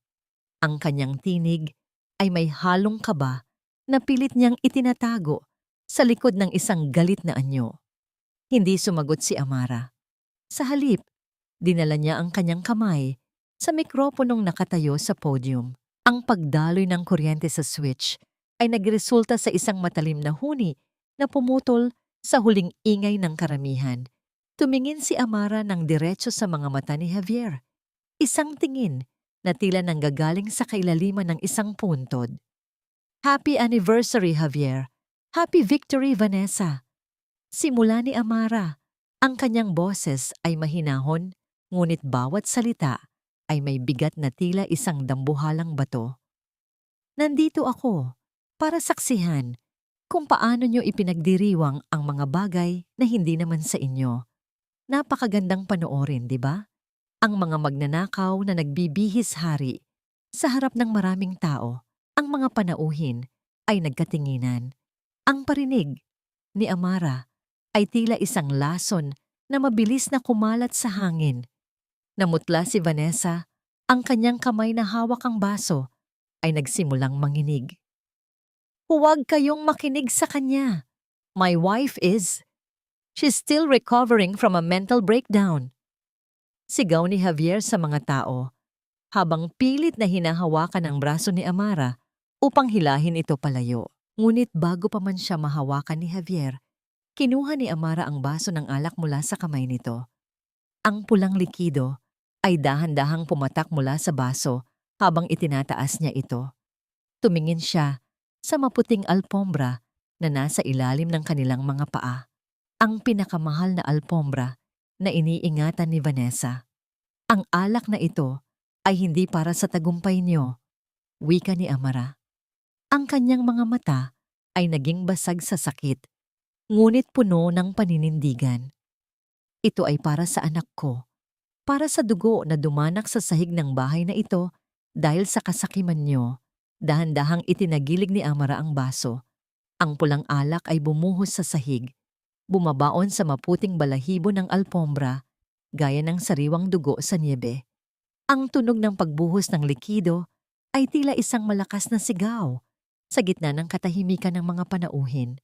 Ang kanyang tinig ay may halong kaba na pilit niyang itinatago sa likod ng isang galit na anyo. Hindi sumagot si Amara. Sa halip, dinala niya ang kanyang kamay sa mikroponong nakatayo sa podium. Ang pagdaloy ng kuryente sa switch ay nagresulta sa isang matalim na huni na pumutol sa huling ingay ng karamihan. Tumingin si Amara ng diretso sa mga mata ni Javier. Isang tingin na tila nanggagaling sa kailaliman ng isang puntod. Happy anniversary, Javier. Happy victory, Vanessa. Simula ni Amara. Ang kanyang boses ay mahinahon, ngunit bawat salita ay may bigat na tila isang dambuhalang bato. Nandito ako para saksihan kung paano nyo ipinagdiriwang ang mga bagay na hindi naman sa inyo. Napakagandang panoorin, di ba? Ang mga magnanakaw na nagbibihis hari sa harap ng maraming tao, ang mga panauhin ay nagkatinginan. Ang parinig ni Amara ay tila isang lason na mabilis na kumalat sa hangin. Namutla si Vanessa, ang kanyang kamay na hawak ang baso ay nagsimulang manginig. Huwag kayong makinig sa kanya. My wife is. She's still recovering from a mental breakdown. Sigaw ni Javier sa mga tao, habang pilit na hinahawakan ang braso ni Amara upang hilahin ito palayo. Ngunit bago pa man siya mahawakan ni Javier, kinuha ni Amara ang baso ng alak mula sa kamay nito. Ang pulang likido ay dahan-dahang pumatak mula sa baso habang itinataas niya ito. Tumingin siya sa maputing alpombra na nasa ilalim ng kanilang mga paa. Ang pinakamahal na alpombra na iniingatan ni Vanessa. Ang alak na ito ay hindi para sa tagumpay niyo, wika ni Amara. Ang kanyang mga mata ay naging basag sa sakit, ngunit puno ng paninindigan. Ito ay para sa anak ko, para sa dugo na dumanak sa sahig ng bahay na ito dahil sa kasakiman niyo. Dahan-dahang itinagilig ni Amara ang baso. Ang pulang alak ay bumuhos sa sahig, bumabaon sa maputing balahibo ng alpombra, gaya ng sariwang dugo sa niebe. Ang tunog ng pagbuhos ng likido ay tila isang malakas na sigaw sa gitna ng katahimikan ng mga panauhin.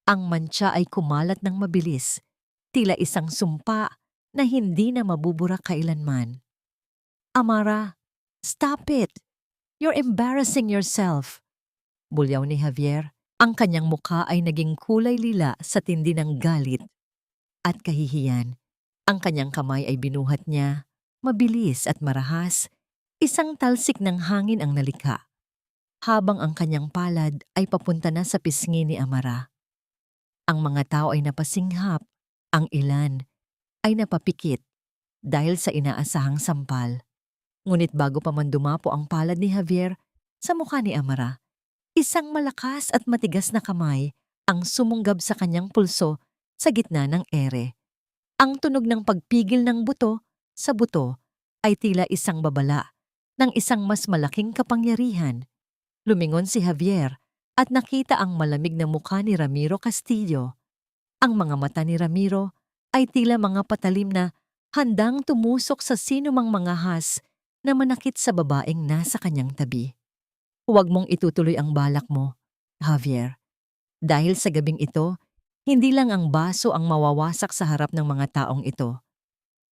Ang mantsa ay kumalat ng mabilis, tila isang sumpa na hindi na mabubura kailanman. Amara, stop it! You're embarrassing yourself. Bulyaw ni Javier. Ang kanyang mukha ay naging kulay lila sa tindi ng galit at kahihiyan. Ang kanyang kamay ay binuhat niya, mabilis at marahas, isang talsik ng hangin ang nalikha, habang ang kanyang palad ay papunta na sa pisngi ni Amara. Ang mga tao ay napasinghap, ang ilan ay napapikit dahil sa inaasahang sampal. Ngunit bago pa man dumapo ang palad ni Javier sa mukha ni Amara, isang malakas at matigas na kamay ang sumunggab sa kanyang pulso sa gitna ng ere. Ang tunog ng pagpigil ng buto sa buto ay tila isang babala ng isang mas malaking kapangyarihan. Lumingon si Javier at nakita ang malamig na mukha ni Ramiro Castillo. Ang mga mata ni Ramiro ay tila mga patalim na handang tumusok sa sinumang mga has na manakit sa babaeng nasa kanyang tabi. Huwag mong itutuloy ang balak mo, Javier. Dahil sa gabing ito, hindi lang ang baso ang mawawasak sa harap ng mga taong ito.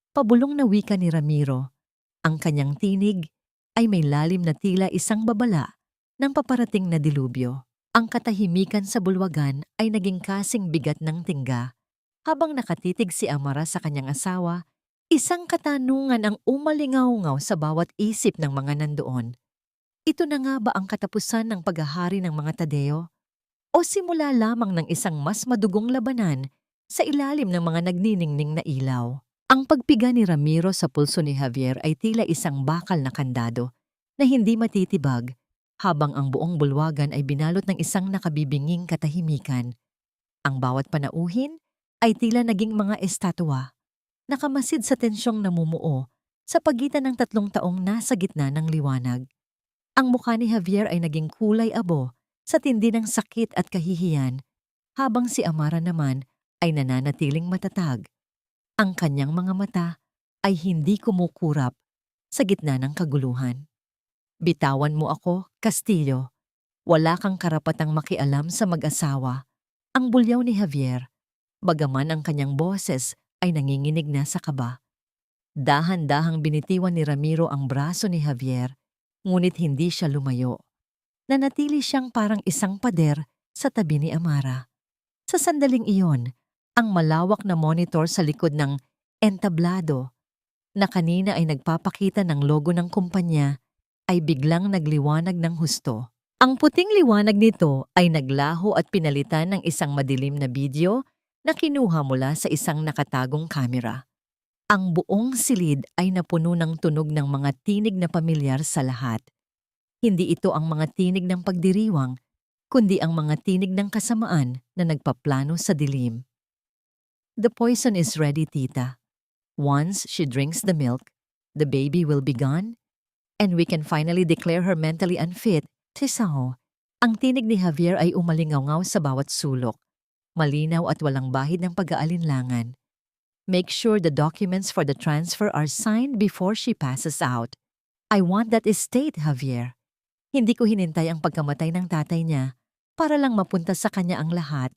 Pabulong na wika ni Ramiro, ang kanyang tinig ay may lalim na tila isang babala ng paparating na dilubyo. Ang katahimikan sa bulwagan ay naging kasing bigat ng tingga. Habang nakatitig si Amara sa kanyang asawa, isang katanungan ang umalingaw-ngaw sa bawat isip ng mga nandoon. Ito na nga ba ang katapusan ng paghahari ng mga Tadeo? O simula lamang ng isang mas madugong labanan sa ilalim ng mga nagniningning na ilaw? Ang pagpiga ni Ramiro sa pulso ni Javier ay tila isang bakal na kandado na hindi matitibag habang ang buong bulwagan ay binalot ng isang nakabibinging katahimikan. Ang bawat panauhin ay tila naging mga estatwa, nakamasid sa tensyong namumuo sa pagitan ng 3 taong nasa gitna ng liwanag. Ang mukha ni Javier ay naging kulay abo sa tindi ng sakit at kahihiyan, habang si Amara naman ay nananatiling matatag. Ang kanyang mga mata ay hindi kumukurap sa gitna ng kaguluhan. Bitawan mo ako, Castillo. Wala kang karapatang makialam sa mag-asawa. Ang bulyaw ni Javier, bagaman ang kanyang boses ay nanginginig na sa kaba. Dahan-dahang binitiwan ni Ramiro ang braso ni Javier, ngunit hindi siya lumayo. Nanatili siyang parang isang pader sa tabi ni Amara. Sa sandaling iyon, ang malawak na monitor sa likod ng entablado na kanina ay nagpapakita ng logo ng kumpanya ay biglang nagliwanag ng husto. Ang puting liwanag nito ay naglaho at pinalitan ng isang madilim na video na kinuha mula sa isang nakatagong kamera. Ang buong silid ay napuno ng tunog ng mga tinig na pamilyar sa lahat. Hindi ito ang mga tinig ng pagdiriwang, kundi ang mga tinig ng kasamaan na nagpaplano sa dilim. The poison is ready, tita. Once she drinks the milk, the baby will be gone, and we can finally declare her mentally unfit. Tisaho, ang tinig ni Javier ay umalingaw sa bawat sulok, malinaw at walang bahid ng pag-aalinlangan. Make sure the documents for the transfer are signed before she passes out. I want that estate, Javier. Hindi ko hinintay ang pagkamatay ng tatay niya para lang mapunta sa kanya ang lahat.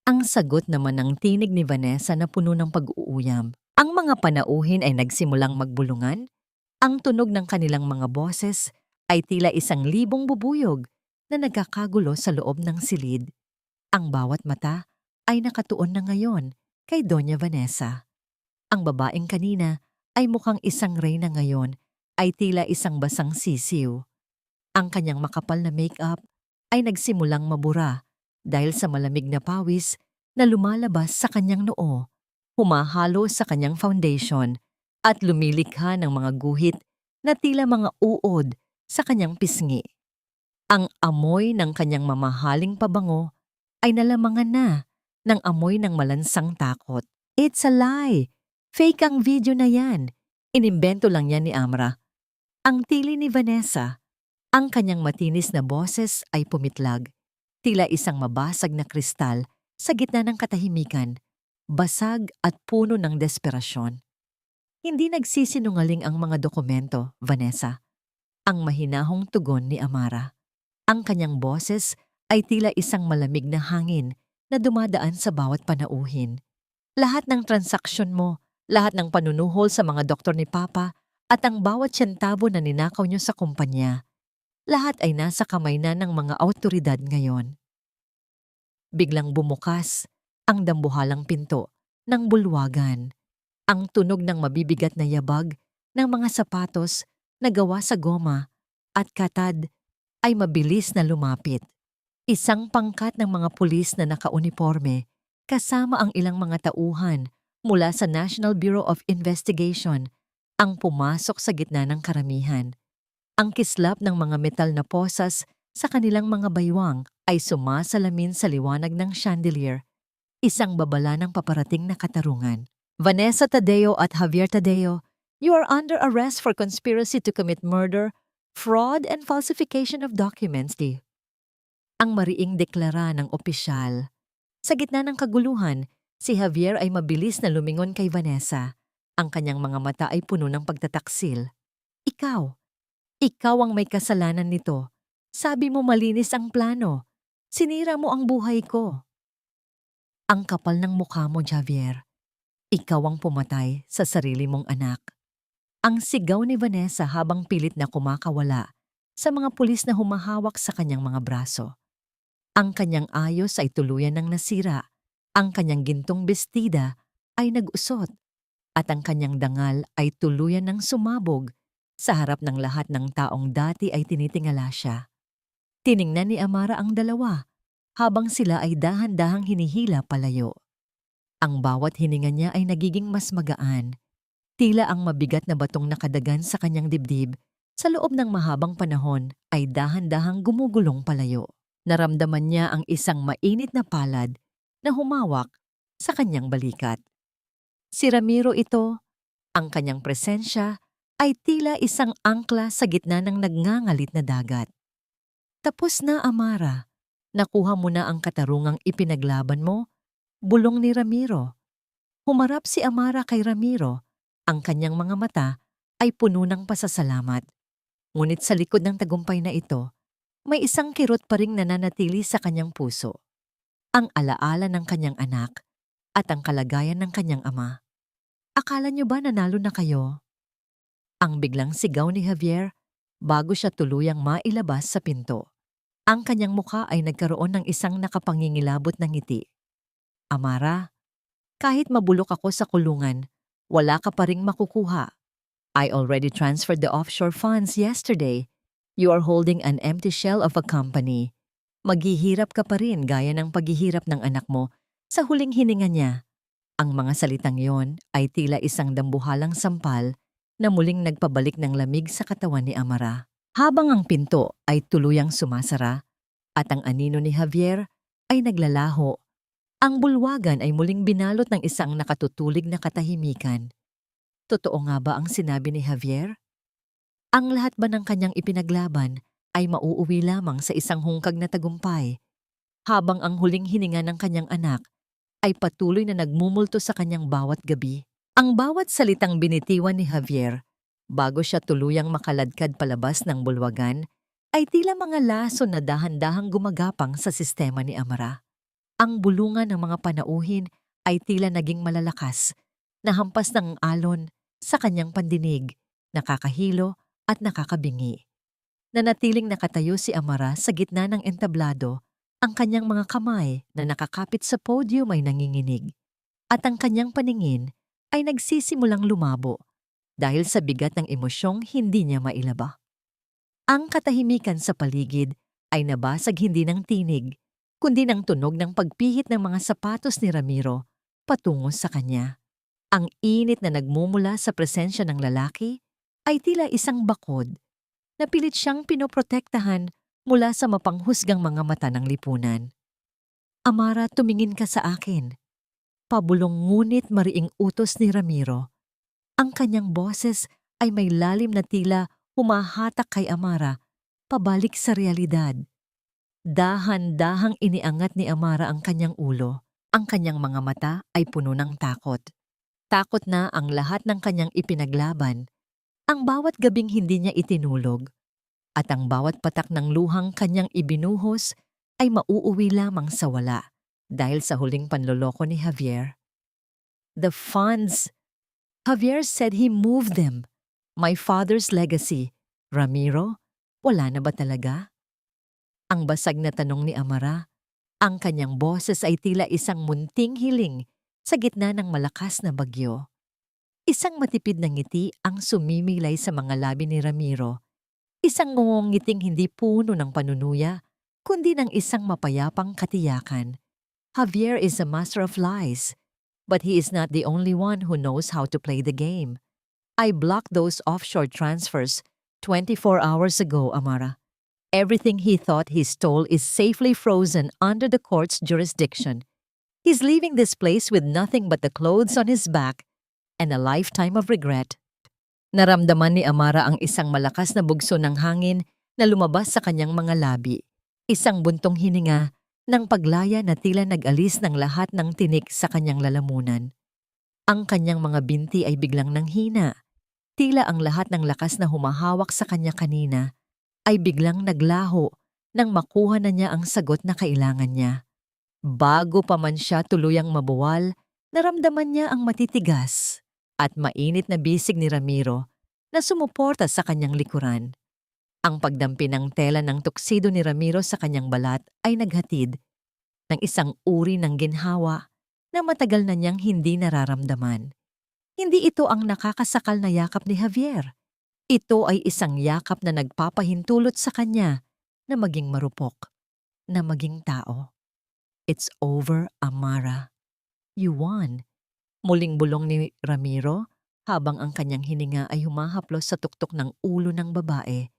Ang sagot naman ng tinig ni Vanessa na puno ng pag-uuyam. Ang mga panauhin ay nagsimulang magbulungan. Ang tunog ng kanilang mga boses ay tila 1,000 bubuyog na nagkakagulo sa loob ng silid. Ang bawat mata ay nakatuon na ngayon kay Doña Vanessa. Ang babaeng kanina ay mukhang isang reyna ngayon ay tila isang basang sisiw. Ang kanyang makapal na make-up ay nagsimulang mabura dahil sa malamig na pawis na lumalabas sa kanyang noo, humahalo sa kanyang foundation at lumilikha ng mga guhit na tila mga uod sa kanyang pisngi. Ang amoy ng kanyang mamahaling pabango ay nalamangan na ng amoy ng malansang takot. It's a lie! Fake ang video na yan. Inimbento lang yan ni Amra. Ang tili ni Vanessa, ang kanyang matinis na boses ay pumitlag. Tila isang mabasag na kristal sa gitna ng katahimikan, basag at puno ng desperasyon. Hindi nagsisinungaling ang mga dokumento, Vanessa. Ang mahinahong tugon ni Amara. Ang kanyang boses ay tila isang malamig na hangin na dumadaan sa bawat panauhin. Lahat ng transaksyon mo, lahat ng panunuhol sa mga doktor ni Papa, at ang bawat siyentabo na ninakaw niyo sa kumpanya, lahat ay nasa kamay na ng mga awtoridad ngayon. Biglang bumukas ang dambuhalang pinto ng bulwagan. Ang tunog ng mabibigat na yabag ng mga sapatos na gawa sa goma at katad ay mabilis na lumapit. Isang pangkat ng mga pulis na nakauniforme kasama ang ilang mga tauhan mula sa National Bureau of Investigation ang pumasok sa gitna ng karamihan. Ang kislap ng mga metal na posas sa kanilang mga baywang ay sumasalamin sa liwanag ng chandelier, isang babala ng paparating na katarungan. Vanessa Tadeo at Javier Tadeo, you are under arrest for conspiracy to commit murder, fraud, and falsification of documents. Ang mariing deklara ng opisyal. Sa gitna ng kaguluhan, si Javier ay mabilis na lumingon kay Vanessa. Ang kanyang mga mata ay puno ng pagtataksil. Ikaw ang may kasalanan nito. Sabi mo malinis ang plano. Sinira mo ang buhay ko. Ang kapal ng mukha mo, Javier. Ikaw ang pumatay sa sarili mong anak. Ang sigaw ni Vanessa habang pilit na kumakawala sa mga pulis na humahawak sa kanyang mga braso. Ang kanyang ayos ay tuluyan ng nasira. Ang kanyang gintong bestida ay nag-usot. At ang kanyang dangal ay tuluyan ng sumabog sa harap ng lahat ng taong dati ay tinitingala siya. Tiningnan ni Amara ang dalawa habang sila ay dahan-dahang hinihila palayo. Ang bawat hininga niya ay nagiging mas magaan. Tila ang mabigat na batong nakadagan sa kanyang dibdib Sa loob ng mahabang panahon ay dahan-dahang gumugulong palayo. Naramdaman niya ang isang mainit na palad na humawak sa kanyang balikat. Si Ramiro ito, ang kanyang presensya ay tila isang angkla sa gitna ng nagngangalit na dagat. Tapos na, Amara. Nakuha mo na ang katarungang ipinaglaban mo, bulong ni Ramiro. Humarap si Amara kay Ramiro. Ang kanyang mga mata ay puno ng pasasalamat. Ngunit sa likod ng tagumpay na ito, may isang kirot pa ring nananatili sa kanyang puso. Ang alaala ng kanyang anak at ang kalagayan ng kanyang ama. Akala niyo ba nanalo na kayo? Ang biglang sigaw ni Javier bago siya tuluyang mailabas sa pinto. Ang kanyang mukha ay nagkaroon ng isang nakapangingilabot na ngiti. Amara, kahit mabulok ako sa kulungan, wala ka pa ring makukuha. I already transferred the offshore funds yesterday. You are holding an empty shell of a company. Maghihirap ka pa rin gaya ng paghihirap ng anak mo sa huling hininga niya. Ang mga salitang yon ay tila isang dambuhalang sampal na muling nagpabalik ng lamig sa katawan ni Amara. Habang ang pinto ay tuluyang sumasara at ang anino ni Javier ay naglalaho, ang bulwagan ay muling binalot ng isang nakatutulig na katahimikan. Totoo nga ba ang sinabi ni Javier? Ang lahat ba ng kanyang ipinaglaban ay mauuwi lamang sa isang hungkag na tagumpay, habang ang huling hininga ng kanyang anak ay patuloy na nagmumulto sa kanyang bawat gabi? Ang bawat salitang binitiwan ni Javier bago siya tuluyang makaladkad palabas ng bulwagan ay tila mga laso na dahan-dahang gumagapang sa sistema ni Amara. Ang bulungan ng mga panauhin ay tila naging malalakas, nahampas ng alon sa kanyang pandinig, nakakahilo at nakakabingi. Nanatiling nakatayo si Amara sa gitna ng entablado, ang kanyang mga kamay na nakakapit sa podium ay nanginginig, at ang kanyang paningin ay nagsisimulang lumabo dahil sa bigat ng emosyong hindi niya mailaba. Ang katahimikan sa paligid ay nabasag hindi ng tinig, kundi ng tunog ng pagpihit ng mga sapatos ni Ramiro patungo sa kanya. Ang init na nagmumula sa presensya ng lalaki ay tila isang bakod na pilit siyang pinoprotektahan mula sa mapanghusgang mga mata ng lipunan. Amara, tumingin ka sa akin. Pabulong ngunit mariing utos ni Ramiro. Ang kanyang boses ay may lalim na tila humahatak kay Amara pabalik sa realidad. Dahan-dahang iniangat ni Amara ang kanyang ulo. Ang kanyang mga mata ay puno ng takot. Takot na ang lahat ng kanyang ipinaglaban, ang bawat gabing hindi niya itinulog, at ang bawat patak ng luhang kanyang ibinuhos ay mauuwi lamang sa wala dahil sa huling panloloko ni Javier. The funds! Javier said he moved them. My father's legacy. Ramiro, wala na ba talaga? Ang basag na tanong ni Amara. Ang kanyang boses ay tila isang munting hiling sa gitna ng malakas na bagyo. Isang matipid na ngiti ang sumimilay sa mga labi ni Ramiro. Isang ngungiting hindi puno ng panunuya, kundi ng isang mapayapang katiyakan. Javier is a master of lies, but he is not the only one who knows how to play the game. I blocked those offshore transfers 24 hours ago, Amara. Everything he thought he stole is safely frozen under the court's jurisdiction. He's leaving this place with nothing but the clothes on his back and a lifetime of regret. Naramdaman ni Amara ang isang malakas na bugso ng hangin na lumabas sa kanyang mga labi. Isang buntong hininga ng paglaya na tila nag-alis ng lahat ng tinik sa kanyang lalamunan. Ang kanyang mga binti ay biglang nanghina. Tila ang lahat ng lakas na humahawak sa kanya kanina ay biglang naglaho nang makuha na niya ang sagot na kailangan niya. Bago pa man siya tuluyang mabuwal, naramdaman niya ang matitigas at mainit na bisig ni Ramiro na sumuporta sa kanyang likuran. Ang pagdampi ng tela ng tuksido ni Ramiro sa kanyang balat ay naghatid ng isang uri ng ginhawa na matagal na niyang hindi nararamdaman. Hindi ito ang nakakasakal na yakap ni Javier. Ito ay isang yakap na nagpapahintulot sa kanya na maging marupok, na maging tao. It's over, Amara. You won. Muling bulong ni Ramiro Habang ang kanyang hininga ay humahaplos sa tuktok ng ulo ng babae,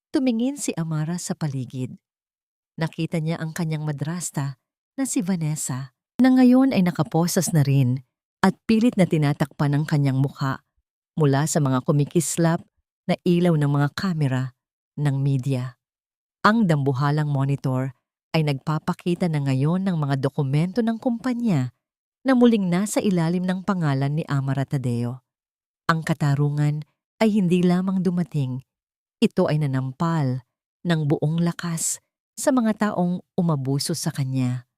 tumingin si Amara sa paligid. Nakita niya ang kanyang madrasta na si Vanessa, na ngayon ay nakaposas na rin at pilit na tinatakpan ng kanyang mukha mula sa mga kumikislap na ilaw ng mga kamera ng media. Ang dambuhalang monitor ay nagpapakita na ngayon ng mga dokumento ng kumpanya na muling nasa ilalim ng pangalan ni Amara Tadeo. Ang katarungan ay hindi lamang dumating, ito ay nanampal ng buong lakas sa mga taong umabuso sa kanya.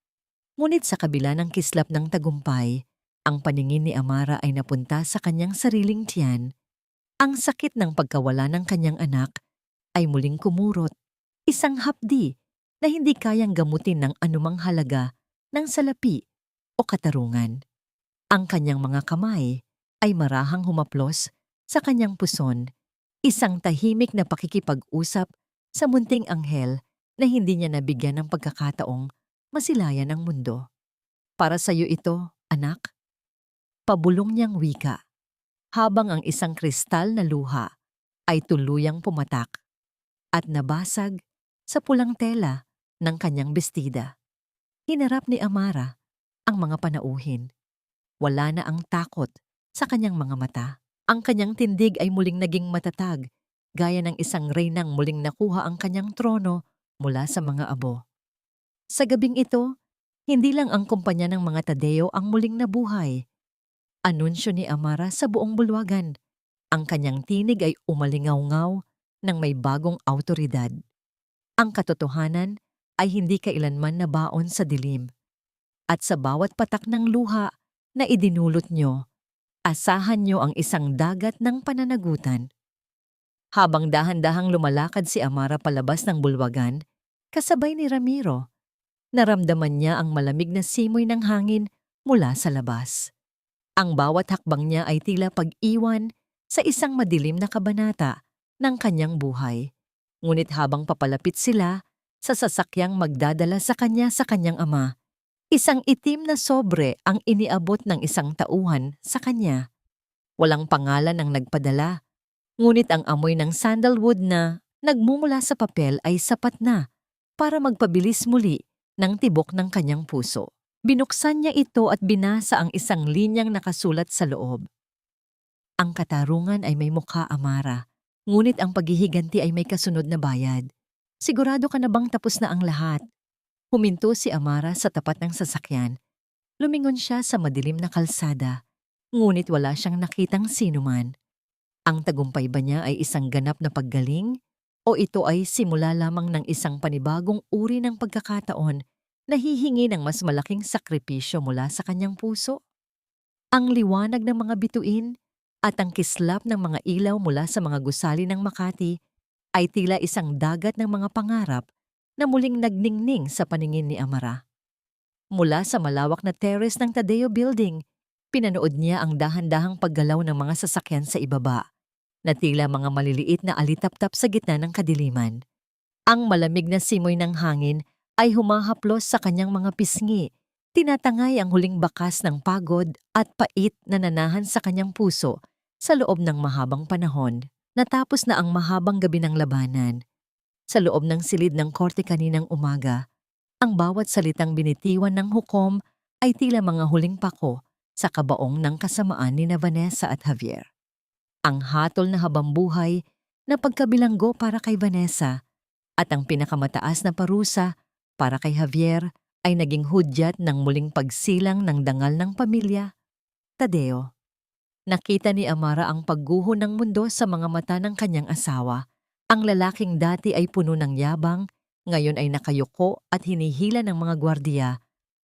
Ngunit sa kabila ng kislap ng tagumpay, ang paningin ni Amara ay napunta sa kanyang sariling tiyan. Ang sakit ng pagkawala ng kanyang anak ay muling kumurot, isang hapdi na hindi kayang gamutin ng anumang halaga ng salapi o katarungan. Ang kanyang mga kamay ay marahang humaplos sa kanyang puson, isang tahimik na pakikipag-usap sa munting anghel na hindi niya nabigyan ng pagkakataong masilayan ang mundo. Para sa iyo ito, anak. Pabulong niyang wika, habang ang isang kristal na luha ay tuluyang pumatak at nabasag sa pulang tela ng kanyang bestida. Hinarap ni Amara ang mga panauhin. Wala na ang takot sa kanyang mga mata. Ang kanyang tindig ay muling naging matatag, gaya ng isang reynang muling nakuha ang kanyang trono mula sa mga abo. Sa gabing ito, hindi lang ang kumpanya ng mga Tadeo ang muling nabuhay. Anunsyo ni Amara sa buong bulwagan. Ang kanyang tinig ay umalingaw-ngaw ng may bagong awtoridad. Ang katotohanan ay hindi kailanman nabaon sa dilim. At sa bawat patak ng luha na idinulot nyo, asahan nyo ang isang dagat ng pananagutan. Habang dahan-dahang lumalakad si Amara palabas ng bulwagan, kasabay ni Ramiro, naramdaman niya ang malamig na simoy ng hangin mula sa labas. Ang bawat hakbang niya ay tila pag-iwan sa isang madilim na kabanata ng kanyang buhay. Ngunit habang papalapit sila sa sasakyang magdadala sa kanyang ama, isang itim na sobre ang iniabot ng isang tauhan sa kanya. Walang pangalan ang nagpadala, ngunit ang amoy ng sandalwood na nagmumula sa papel ay sapat na para magpabilis muli ng tibok ng kanyang puso. Binuksan niya ito at binasa ang isang linyang nakasulat sa loob. Ang katarungan ay may mukha, Amara, ngunit ang paghihiganti ay may kasunod na bayad. Sigurado ka na bang tapos na ang lahat? Huminto si Amara sa tapat ng sasakyan. Lumingon siya sa madilim na kalsada, ngunit wala siyang nakitang sinuman. Ang tagumpay ba niya ay isang ganap na paggaling? O ito ay simula lamang ng isang panibagong uri ng pagkakataon na hihingi ng mas malaking sakripisyo mula sa kanyang puso? Ang liwanag ng mga bituin at ang kislap ng mga ilaw mula sa mga gusali ng Makati ay tila isang dagat ng mga pangarap na muling nagningning sa paningin ni Amara. Mula sa malawak na terrace ng Tadeo Building, pinanood niya ang dahan-dahang paggalaw ng mga sasakyan sa ibaba, na tila mga maliliit na alitaptap sa gitna ng kadiliman. Ang malamig na simoy ng hangin ay humahaplos sa kanyang mga pisngi, tinatangay ang huling bakas ng pagod at pait na nanahan sa kanyang puso sa loob ng mahabang panahon. Natapos na ang mahabang gabi ng labanan. Sa loob ng silid ng korte kaninang umaga, ang bawat salitang binitiwan ng hukom ay tila mga huling pako sa kabaong ng kasamaan ni Vanessa at Javier. Ang hatol na habambuhay na pagkabilanggo para kay Vanessa at ang pinakamataas na parusa para kay Javier ay naging hudyat ng muling pagsilang ng dangal ng pamilya. Tadeo. Nakita ni Amara ang pagguho ng mundo sa mga mata ng kanyang asawa. Ang lalaking dati ay puno ng yabang, ngayon ay nakayuko at hinihila ng mga gwardiya,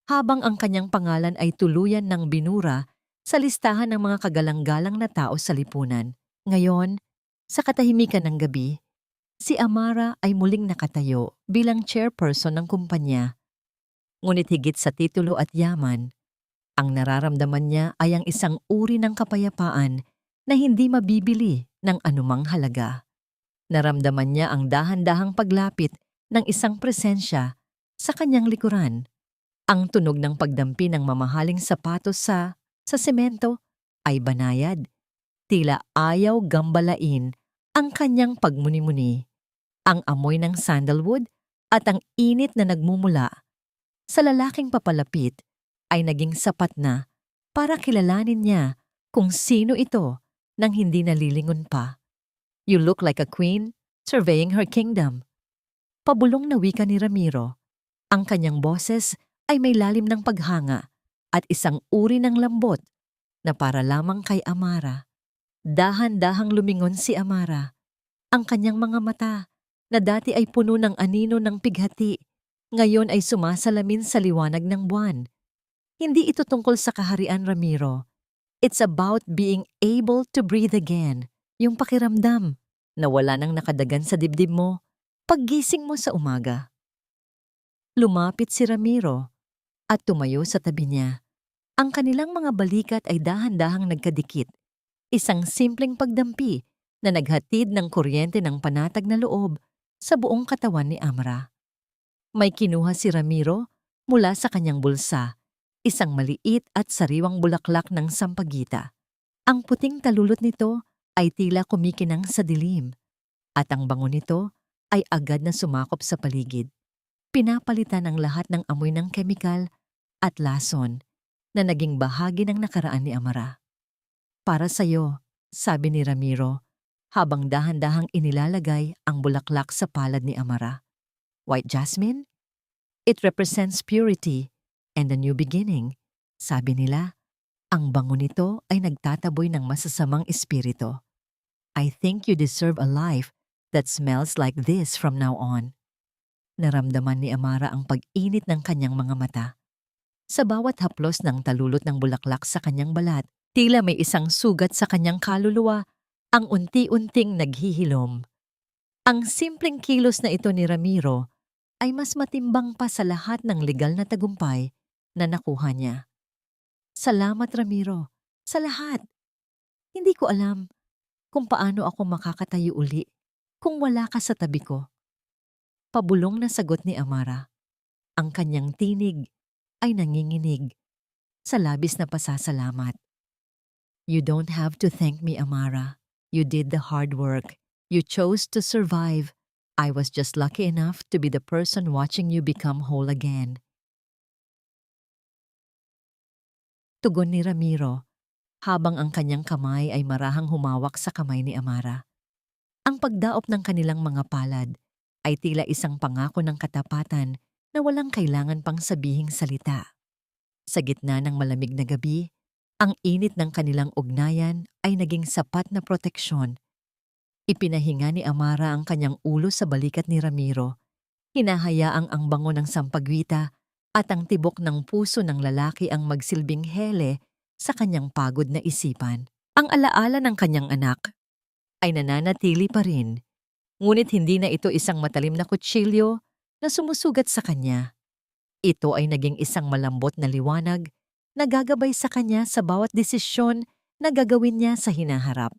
habang ang kanyang pangalan ay tuluyan ng binura sa listahan ng mga kagalang-galang na tao sa lipunan. Ngayon, sa katahimikan ng gabi, si Amara ay muling nakatayo bilang chairperson ng kumpanya. Ngunit higit sa titulo at yaman, ang nararamdaman niya ay ang isang uri ng kapayapaan na hindi mabibili ng anumang halaga. Naramdaman niya ang dahan-dahang paglapit ng isang presensya sa kanyang likuran. Ang tunog ng pagdampi ng mamahaling sapatos sa semento ay banayad. Tila ayaw gambalain ang kanyang pagmuni-muni. Ang amoy ng sandalwood at ang init na nagmumula sa lalaking papalapit ay naging sapat na para kilalanin niya kung sino ito nang hindi nalilingon pa. You look like a queen surveying her kingdom. Pabulong na wika ni Ramiro. Ang kanyang boses ay may lalim ng paghanga at isang uri ng lambot na para lamang kay Amara. Dahan-dahang lumingon si Amara. Ang kanyang mga mata na dati ay puno ng anino ng pighati, ngayon ay sumasalamin sa liwanag ng buwan. Hindi ito tungkol sa kaharian, Ramiro. It's about being able to breathe again. Yung pakiramdam na wala nang nakadagan sa dibdib mo paggising mo sa umaga. Lumapit si Ramiro at tumayo sa tabi niya. Ang kanilang mga balikat ay dahan-dahang nagkadikit. Isang simpleng pagdampi na naghatid ng kuryente ng panatag na loob sa buong katawan ni Amara. May kinuha si Ramiro mula sa kanyang bulsa, isang maliit at sariwang bulaklak ng sampagita. Ang puting talulot nito ay tila kumikinang sa dilim, at ang bango nito ay agad na sumakop sa paligid. Pinapalitan ang lahat ng amoy ng kemikal at lason na naging bahagi ng nakaraan ni Amara. Para sa'yo, sabi ni Ramiro, habang dahan-dahang inilalagay ang bulaklak sa palad ni Amara. White jasmine? It represents purity and a new beginning. Sabi nila, ang bango nito ay nagtataboy ng masasamang espiritu. I think you deserve a life that smells like this from now on. Naramdaman ni Amara ang pag-init ng kanyang mga mata. Sa bawat haplos ng talulot ng bulaklak sa kanyang balat, tila may isang sugat sa kanyang kaluluwa ang unti-unting naghihilom. Ang simpleng kilos na ito ni Ramiro ay mas matimbang pa sa lahat ng legal na tagumpay na nakuha niya. Salamat, Ramiro, sa lahat. Hindi ko alam kung paano ako makakatayo uli kung wala ka sa tabi ko. Pabulong na sagot ni Amara. Ang kanyang tinig ay nanginginig sa labis na pasasalamat. You don't have to thank me, Amara. You did the hard work. You chose to survive. I was just lucky enough to be the person watching you become whole again. Tugon ni Ramiro, habang ang kanyang kamay ay marahang humawak sa kamay ni Amara. Ang pagdaop ng kanilang mga palad ay tila isang pangako ng katapatan na walang kailangan pang sabihing salita. Sa gitna ng malamig na gabi, ang init ng kanilang ugnayan ay naging sapat na proteksyon. Ipinahinga ni Amara ang kanyang ulo sa balikat ni Ramiro. Hinahayaang ang bango ng sampagwita at ang tibok ng puso ng lalaki ang magsilbing hele sa kanyang pagod na isipan. Ang alaala ng kanyang anak ay nananatili pa rin, ngunit hindi na ito isang matalim na kutsilyo na sumusugat sa kanya. Ito ay naging isang malambot na liwanag na gagabay sa kanya sa bawat desisyon na gagawin niya sa hinaharap.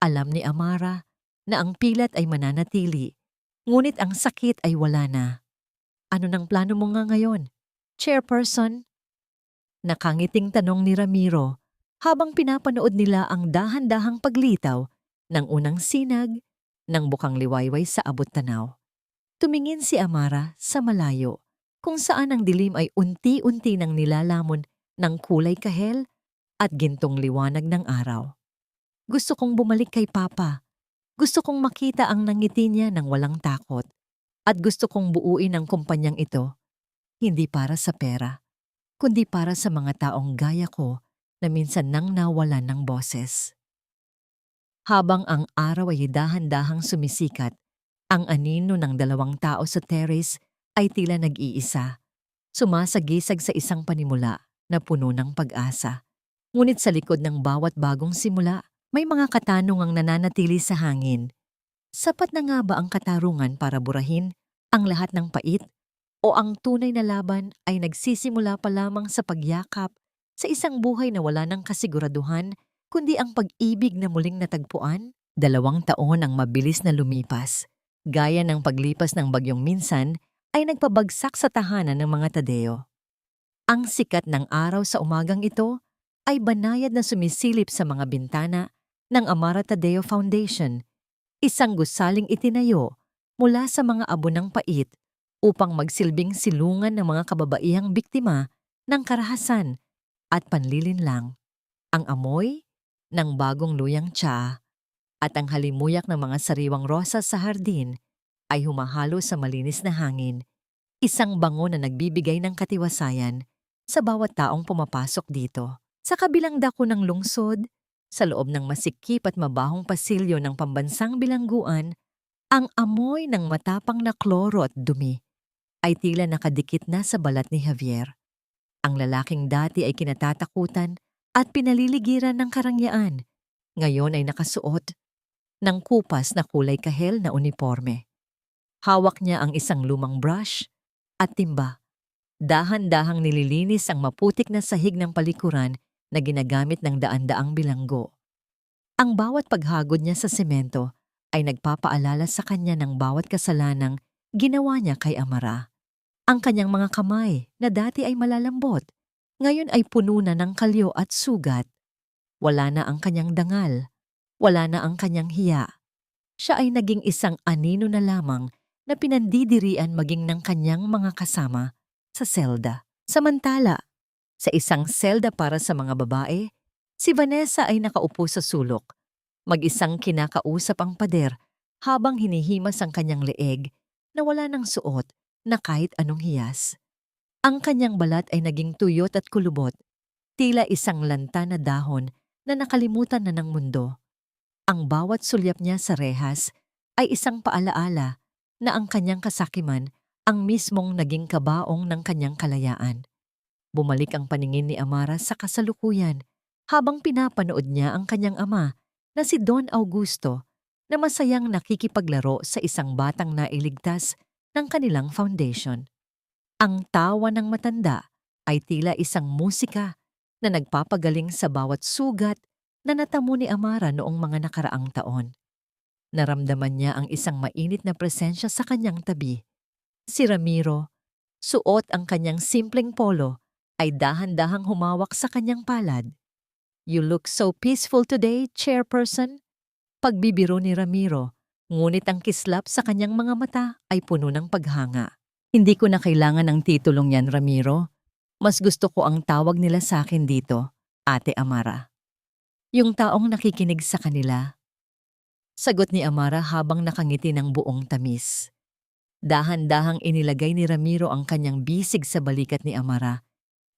Alam ni Amara na ang pilat ay mananatili, ngunit ang sakit ay wala na. Ano nang plano mo nga ngayon, Chairperson? Nakangiting tanong ni Ramiro habang pinapanood nila ang dahan-dahang paglitaw ng unang sinag ng bukang liwayway sa abot tanaw. Tumingin si Amara sa malayo kung saan ang dilim ay unti-unti nang nilalamon ng kulay kahel at gintong liwanag ng araw. Gusto kong bumalik kay Papa. Gusto kong makita ang nangiti niya ng walang takot. At gusto kong buuin ang kumpanyang ito, hindi para sa pera, kundi para sa mga taong gaya ko na minsan nang nawalan ng boses. Habang ang araw ay dahan-dahang sumisikat, ang anino ng dalawang tao sa terrace ay tila nag-iisa, sumasagisag sa isang panimula na puno ng pag-asa. Ngunit sa likod ng bawat bagong simula, may mga katanungang nananatili sa hangin. Sapat na nga ba ang katarungan para burahin ang lahat ng pait? O ang tunay na laban ay nagsisimula pa lamang sa pagyakap sa isang buhay na wala ng kasiguraduhan, kundi ang pag-ibig na muling natagpuan? 2 taon ang mabilis na lumipas. Gaya ng paglipas ng bagyong minsan, ay nagpabagsak sa tahanan ng mga Tadeo. Ang sikat ng araw sa umagang ito ay banayad na sumisilip sa mga bintana ng Amara Tadeo Foundation, isang gusaling itinayo mula sa mga abo ng pait upang magsilbing silungan ng mga kababaihang biktima ng karahasan at panlilinlang. Ang amoy ng bagong luyang tsa at ang halimuyak ng mga sariwang rosas sa hardin ay humahalo sa malinis na hangin, isang bango na nagbibigay ng katiwasayan sa bawat taong pumapasok dito. Sa kabilang dako ng lungsod, sa loob ng masikip at mabahong pasilyo ng pambansang bilangguan, ang amoy ng matapang na kloro at dumi ay tila nakadikit na sa balat ni Javier. Ang lalaking dati ay kinatatakutan at pinaliligiran ng karangyaan, ngayon ay nakasuot ng kupas na kulay kahel na uniforme. Hawak niya ang isang lumang brush at timba. Dahan-dahang nililinis ang maputik na sahig ng palikuran na ginagamit ng daan-daang bilanggo. Ang bawat paghagod niya sa semento ay nagpapaalala sa kanya ng bawat kasalanang ginawa niya kay Amara. Ang kanyang mga kamay na dati ay malalambot, ngayon ay puno na ng kalyo at sugat. Wala na ang kanyang dangal, wala na ang kanyang hiya. Siya ay naging isang anino na lamang na pinandidirian maging ng kanyang mga kasama sa selda. Samantala, sa isang selda para sa mga babae, si Vanessa ay nakaupo sa sulok. Mag-isang kinakausap ang pader habang hinihimas ang kanyang leeg na wala ng suot na kahit anong hiyas. Ang kanyang balat ay naging tuyot at kulubot, tila isang lanta na dahon na nakalimutan na ng mundo. Ang bawat sulyap niya sa rehas ay isang paalaala na ang kanyang kasakiman ang mismong naging kabaong ng kanyang kalayaan. Bumalik ang paningin ni Amara sa kasalukuyan habang pinapanood niya ang kanyang ama na si Don Augusto na masayang nakikipaglaro sa isang batang nailigtas ng kanilang foundation. Ang tawa ng matanda ay tila isang musika na nagpapagaling sa bawat sugat na natamo ni Amara noong mga nakaraang taon. Naramdaman niya ang isang mainit na presensya sa kanyang tabi. Si Ramiro, suot ang kanyang simpleng polo, ay dahan-dahang humawak sa kanyang palad. "You look so peaceful today, Chairperson." Pagbibiro ni Ramiro, ngunit ang kislap sa kanyang mga mata ay puno ng paghanga. "Hindi ko na kailangan ng titulong yan, Ramiro. Mas gusto ko ang tawag nila sa akin dito, Ate Amara." Yung taong nakikinig sa kanila. Sagot ni Amara habang nakangiti ng buong tamis. Dahan-dahang inilagay ni Ramiro ang kanyang bisig sa balikat ni Amara.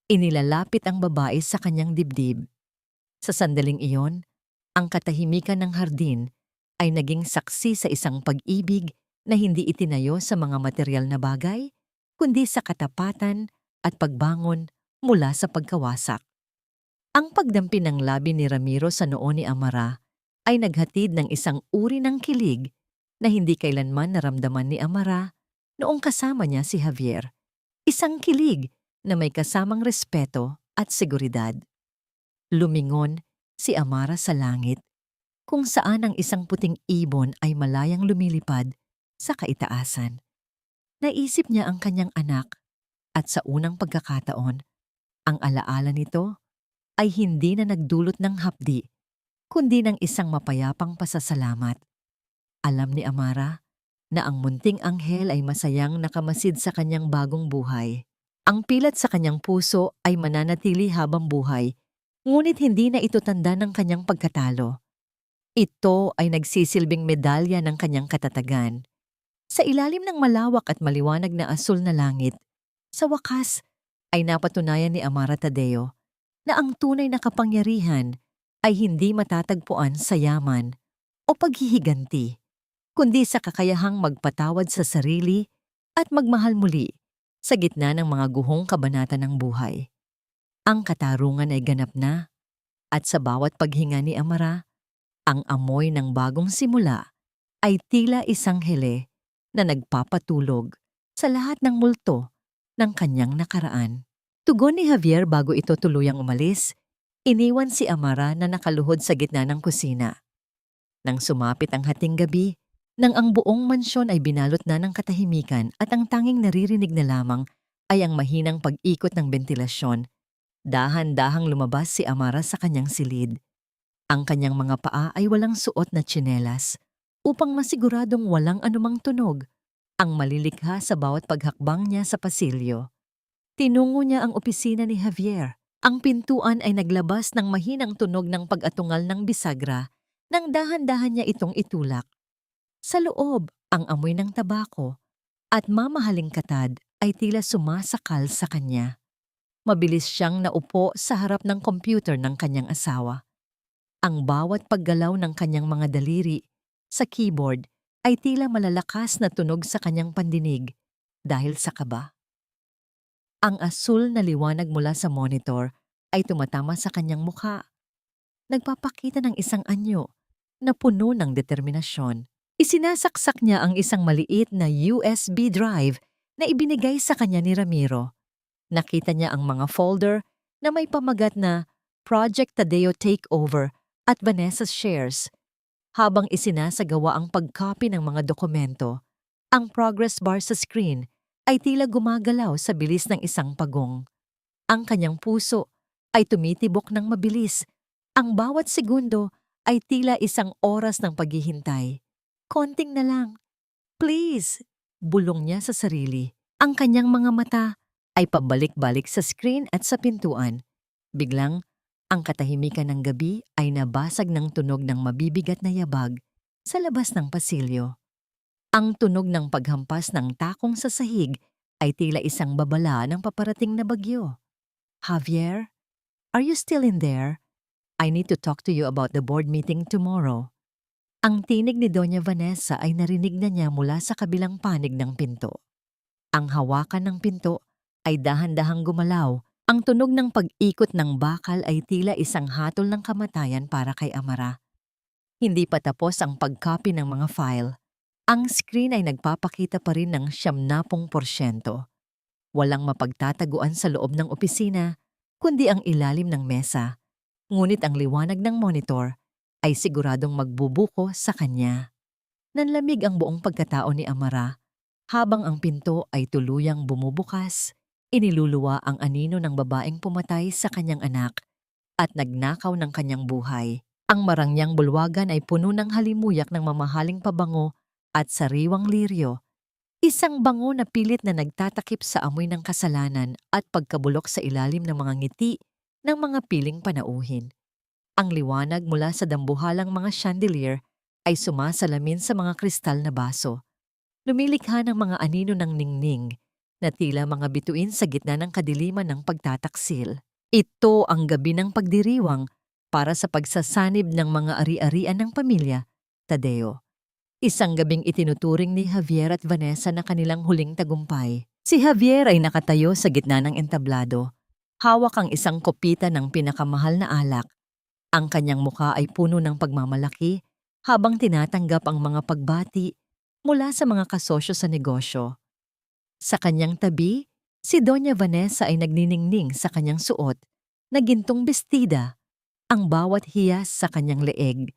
Inilalapit ang babae sa kanyang dibdib. Sa sandaling iyon, ang katahimikan ng hardin ay naging saksi sa isang pag-ibig na hindi itinayo sa mga material na bagay, kundi sa katapatan at pagbangon mula sa pagkawasak. Ang pagdampi ng labi ni Ramiro sa noo ni Amara ay naghatid ng isang uri ng kilig na hindi kailanman naramdaman ni Amara noong kasama niya si Javier. Isang kilig na may kasamang respeto at seguridad. Lumingon si Amara sa langit, kung saan ang isang puting ibon ay malayang lumilipad sa kaitaasan. Naisip niya ang kanyang anak at sa unang pagkakataon, ang alaala nito ay hindi na nagdulot ng hapdi, kundi ng isang mapayapang pasasalamat. Alam ni Amara na ang munting anghel ay masayang nakamasid sa kanyang bagong buhay. Ang pilat sa kanyang puso ay mananatili habang buhay, ngunit hindi na ito tanda ng kanyang pagkatalo. Ito ay nagsisilbing medalya ng kanyang katatagan. Sa ilalim ng malawak at maliwanag na asul na langit, sa wakas ay napatunayan ni Amara Tadeo na ang tunay na kapangyarihan ay hindi matatagpuan sa yaman o paghihiganti, kundi sa kakayahang magpatawad sa sarili at magmahal muli sa gitna ng mga guhong kabanata ng buhay. Ang katarungan ay ganap na, at sa bawat paghinga ni Amara, ang amoy ng bagong simula ay tila isang hele na nagpapatulog sa lahat ng multo ng kanyang nakaraan. Tugon ni Javier bago ito tuluyang umalis, iniwan si Amara na nakaluhod sa gitna ng kusina. Nang sumapit ang hating gabi, nang ang buong mansyon ay binalot na ng katahimikan at ang tanging naririnig na lamang ay ang mahinang pag-ikot ng bentilasyon, dahan-dahang lumabas si Amara sa kanyang silid. Ang kanyang mga paa ay walang suot na tsinelas upang masiguradong walang anumang tunog ang malilikha sa bawat paghakbang niya sa pasilyo. Tinungo niya ang opisina ni Javier. Ang pintuan ay naglabas ng mahinang tunog ng pag-atungal ng bisagra nang dahan-dahan niya itong itulak. Sa loob, ang amoy ng tabako at mamahaling katad ay tila sumasakal sa kanya. Mabilis siyang naupo sa harap ng computer ng kanyang asawa. Ang bawat paggalaw ng kanyang mga daliri sa keyboard ay tila malalakas na tunog sa kanyang pandinig dahil sa kaba. Ang asul na liwanag mula sa monitor ay tumatama sa kanyang mukha. Nagpapakita ng isang anyo na puno ng determinasyon. Isinasaksak niya ang isang maliit na USB drive na ibinigay sa kanya ni Ramiro. Nakita niya ang mga folder na may pamagat na Project Tadeo Takeover at Vanessa's Shares. Habang isinasagawa ang pag-copy ng mga dokumento, ang progress bar sa screen ay tila gumagalaw sa bilis ng isang pagong. Ang kanyang puso ay tumitibok ng mabilis. Ang bawat segundo ay tila isang oras ng paghihintay. Konting na lang. Please! Bulong niya sa sarili. Ang kanyang mga mata ay pabalik-balik sa screen at sa pintuan. Biglang, ang katahimikan ng gabi ay nabasag ng tunog ng mabibigat na yabag sa labas ng pasilyo. Ang tunog ng paghampas ng takong sa sahig ay tila isang babala ng paparating na bagyo. Javier, are you still in there? I need to talk to you about the board meeting tomorrow. Ang tinig ni Doña Vanessa ay narinig na niya mula sa kabilang panig ng pinto. Ang hawakan ng pinto ay dahan-dahang gumalaw. Ang tunog ng pag-ikot ng bakal ay tila isang hatol ng kamatayan para kay Amara. Hindi pa tapos ang pag-copy ng mga file. Ang screen ay nagpapakita pa rin ng 70%. Walang mapagtataguan sa loob ng opisina, kundi ang ilalim ng mesa. Ngunit ang liwanag ng monitor ay siguradong magbubuko sa kanya. Nanlamig ang buong pagkatao ni Amara. Habang ang pinto ay tuluyang bumubukas, iniluluwa ang anino ng babaeng pumatay sa kanyang anak at nagnakaw ng kanyang buhay. Ang marangyang bulwagan ay puno ng halimuyak ng mamahaling pabango at sariwang liryo. Isang bango na pilit na nagtatakip sa amoy ng kasalanan at pagkabulok sa ilalim ng mga ngiti ng mga piling panauhin. Ang liwanag mula sa dambuhalang mga chandelier ay sumasalamin sa mga kristal na baso. Lumilikha ng mga anino ng ningning na tila mga bituin sa gitna ng kadiliman ng pagtataksil. Ito ang gabi ng pagdiriwang para sa pagsasanib ng mga ari-arian ng pamilya, Tadeo. Isang gabing itinuturing ni Javier at Vanessa na kanilang huling tagumpay. Si Javier ay nakatayo sa gitna ng entablado. Hawak ang isang kopita ng pinakamahal na alak. Ang kanyang mukha ay puno ng pagmamalaki habang tinatanggap ang mga pagbati mula sa mga kasosyo sa negosyo. Sa kanyang tabi, si Doña Vanessa ay nagniningning sa kanyang suot na gintong bestida. Ang bawat hiyas sa kanyang leeg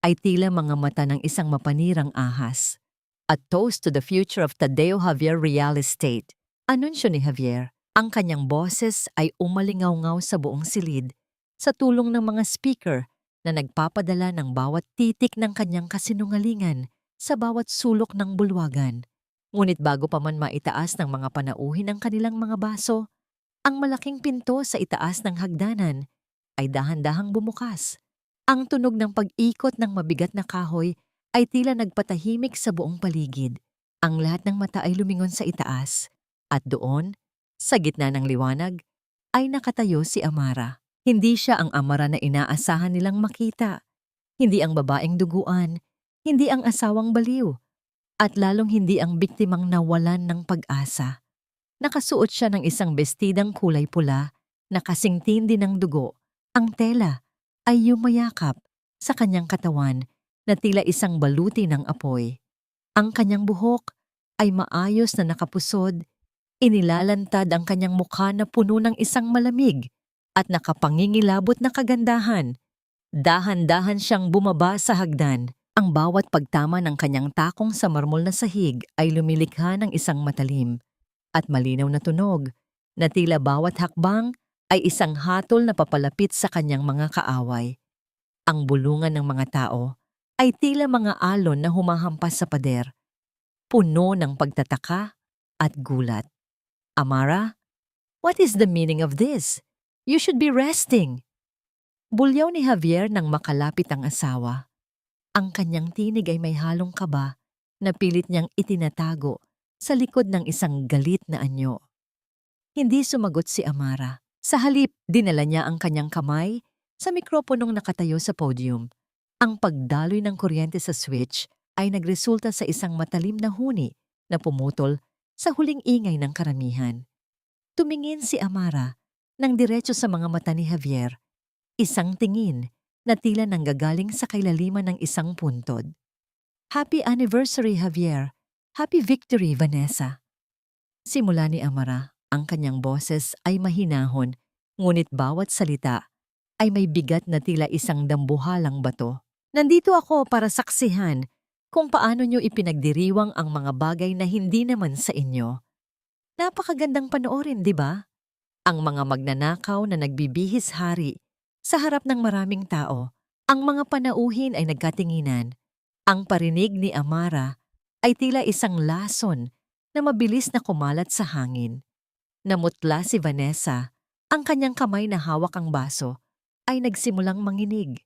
ay tila mga mata ng isang mapanirang ahas. A toast to the future of Tadeo Javier Real Estate. Anunsyo ni Javier. Ang kanyang boses ay umalingaw-ngaw sa buong silid sa tulong ng mga speaker na nagpapadala ng bawat titik ng kanyang kasinungalingan sa bawat sulok ng bulwagan. Ngunit bago pa man maitaas ng mga panauhin ang kanilang mga baso, ang malaking pinto sa itaas ng hagdanan ay dahan-dahang bumukas. Ang tunog ng pag-ikot ng mabigat na kahoy ay tila nagpatahimik sa buong paligid. Ang lahat ng mata ay lumingon sa itaas. At doon, sa gitna ng liwanag, ay nakatayo si Amara. Hindi siya ang Amara na inaasahan nilang makita. Hindi ang babaeng duguan, hindi ang asawang baliw, at lalong hindi ang biktimang nawalan ng pag-asa. Nakasuot siya ng isang bestidang kulay pula na kasing tindi ng dugo. Ang tela ay yumayakap sa kanyang katawan na tila isang baluti ng apoy. Ang kanyang buhok ay maayos na nakapusod. Inilalantad ang kanyang mukha na puno ng isang malamig at nakapangingilabot na kagandahan. Dahan-dahan siyang bumaba sa hagdan. Ang bawat pagtama ng kanyang takong sa marmol na sahig ay lumilikha ng isang matalim at malinaw na tunog na tila bawat hakbang ay isang hatol na papalapit sa kanyang mga kaaway. Ang bulungan ng mga tao ay tila mga alon na humahampas sa pader, puno ng pagtataka at gulat. Amara, what is the meaning of this? You should be resting. Bulyaw ni Javier nang makalapit ang asawa. Ang kanyang tinig ay may halong kaba na pilit niyang itinatago sa likod ng isang galit na anyo. Hindi sumagot si Amara. Sa halip, dinala niya ang kanyang kamay sa mikroponong nakatayo sa podium. Ang pagdaloy ng kuryente sa switch ay nagresulta sa isang matalim na huni na pumutol sa huling ingay ng karamihan. Tumingin si Amara nang diretso sa mga mata ni Javier, isang tingin na tila nanggagaling sa kailaliman ng isang puntod. Happy anniversary, Javier. Happy victory, Vanessa. Simula ni Amara, ang kanyang boses ay mahinahon, ngunit bawat salita ay may bigat na tila isang dambuhalang bato. Nandito ako para saksihan kung paano nyo ipinagdiriwang ang mga bagay na hindi naman sa inyo. Napakagandang panoorin, di ba? Ang mga magnanakaw na nagbibihis hari sa harap ng maraming tao. Ang mga panauhin ay nagkatinginan. Ang parinig ni Amara ay tila isang lason na mabilis na kumalat sa hangin. Namutla si Vanessa, ang kanyang kamay na hawak ang baso, ay nagsimulang manginig.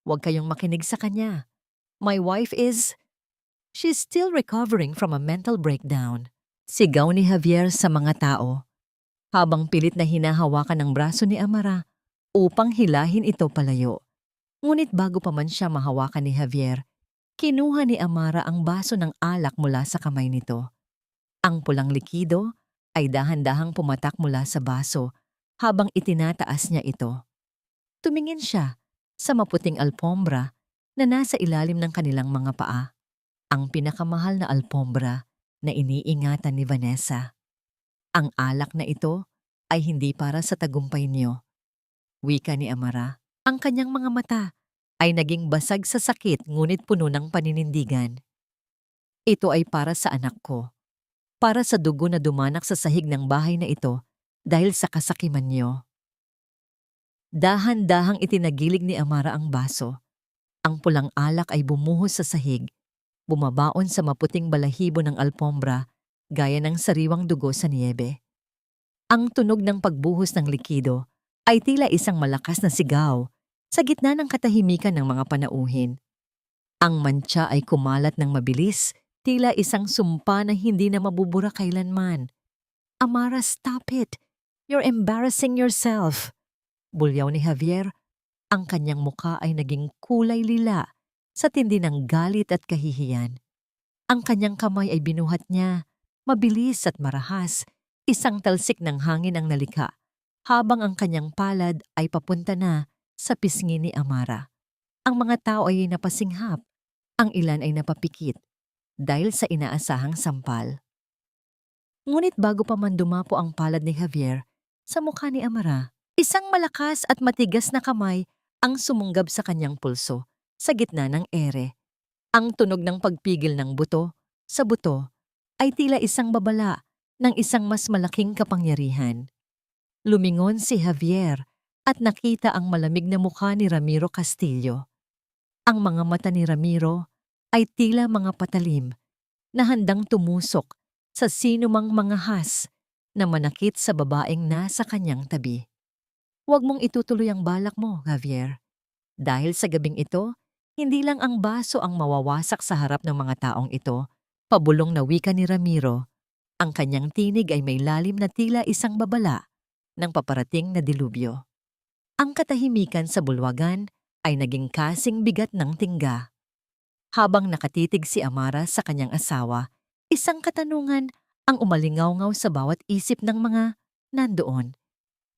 Huwag kayong makinig sa kanya. My wife she's still recovering from a mental breakdown. Sigaw ni Javier sa mga tao, habang pilit na hinahawakan ng braso ni Amara upang hilahin ito palayo. Ngunit bago pa man siya mahawakan ni Javier, kinuha ni Amara ang baso ng alak mula sa kamay nito. Ang pulang likido ay dahan-dahang pumatak mula sa baso habang itinataas niya ito. Tumingin siya sa maputing alpombra na nasa ilalim ng kanilang mga paa, ang pinakamahal na alpombra na iniingatan ni Vanessa. Ang alak na ito ay hindi para sa tagumpay niyo. Wika ni Amara, ang kanyang mga mata ay naging basag sa sakit ngunit puno ng paninindigan. Ito ay para sa anak ko. Para sa dugo na dumanak sa sahig ng bahay na ito dahil sa kasakiman niyo. Dahan-dahang itinagilig ni Amara ang baso. Ang pulang alak ay bumuhos sa sahig, bumabaon sa maputing balahibo ng alpombra gaya ng sariwang dugo sa niyebe. Ang tunog ng pagbuhos ng likido ay tila isang malakas na sigaw sa gitna ng katahimikan ng mga panauhin. Ang mantsa ay kumalat ng mabilis, tila isang sumpa na hindi na mabubura kailanman. Amara, stop it! You're embarrassing yourself! Bulyaw ni Javier, ang kanyang muka ay naging kulay lila sa tindi ng galit at kahihiyan. Ang kanyang kamay ay binuhat niya, mabilis at marahas, isang talsik ng hangin ang nalika, habang ang kanyang palad ay papunta na sa pisngi ni Amara. Ang mga tao ay napasinghap, ang ilan ay napapikit, dahil sa inaasahang sampal. Ngunit bago pa man dumapo ang palad ni Javier sa mukha ni Amara, isang malakas at matigas na kamay ang sumunggab sa kanyang pulso sa gitna ng ere. Ang tunog ng pagpigil ng buto sa buto ay tila isang babala ng isang mas malaking kapangyarihan. Lumingon si Javier at nakita ang malamig na mukha ni Ramiro Castillo. Ang mga mata ni Ramiro ay tila mga patalim na handang tumusok sa sinumang mga has na manakit sa babaeng nasa kanyang tabi. Huwag mong itutuloy ang balak mo, Javier. Dahil sa gabing ito, hindi lang ang baso ang mawawasak sa harap ng mga taong ito, pabulong na wika ni Ramiro. Ang kanyang tinig ay may lalim na tila isang babala ng paparating na dilubyo. Ang katahimikan sa bulwagan ay naging kasing bigat ng tingga. Habang nakatitig si Amara sa kanyang asawa, isang katanungan ang umalingaw-ngaw sa bawat isip ng mga nandoon.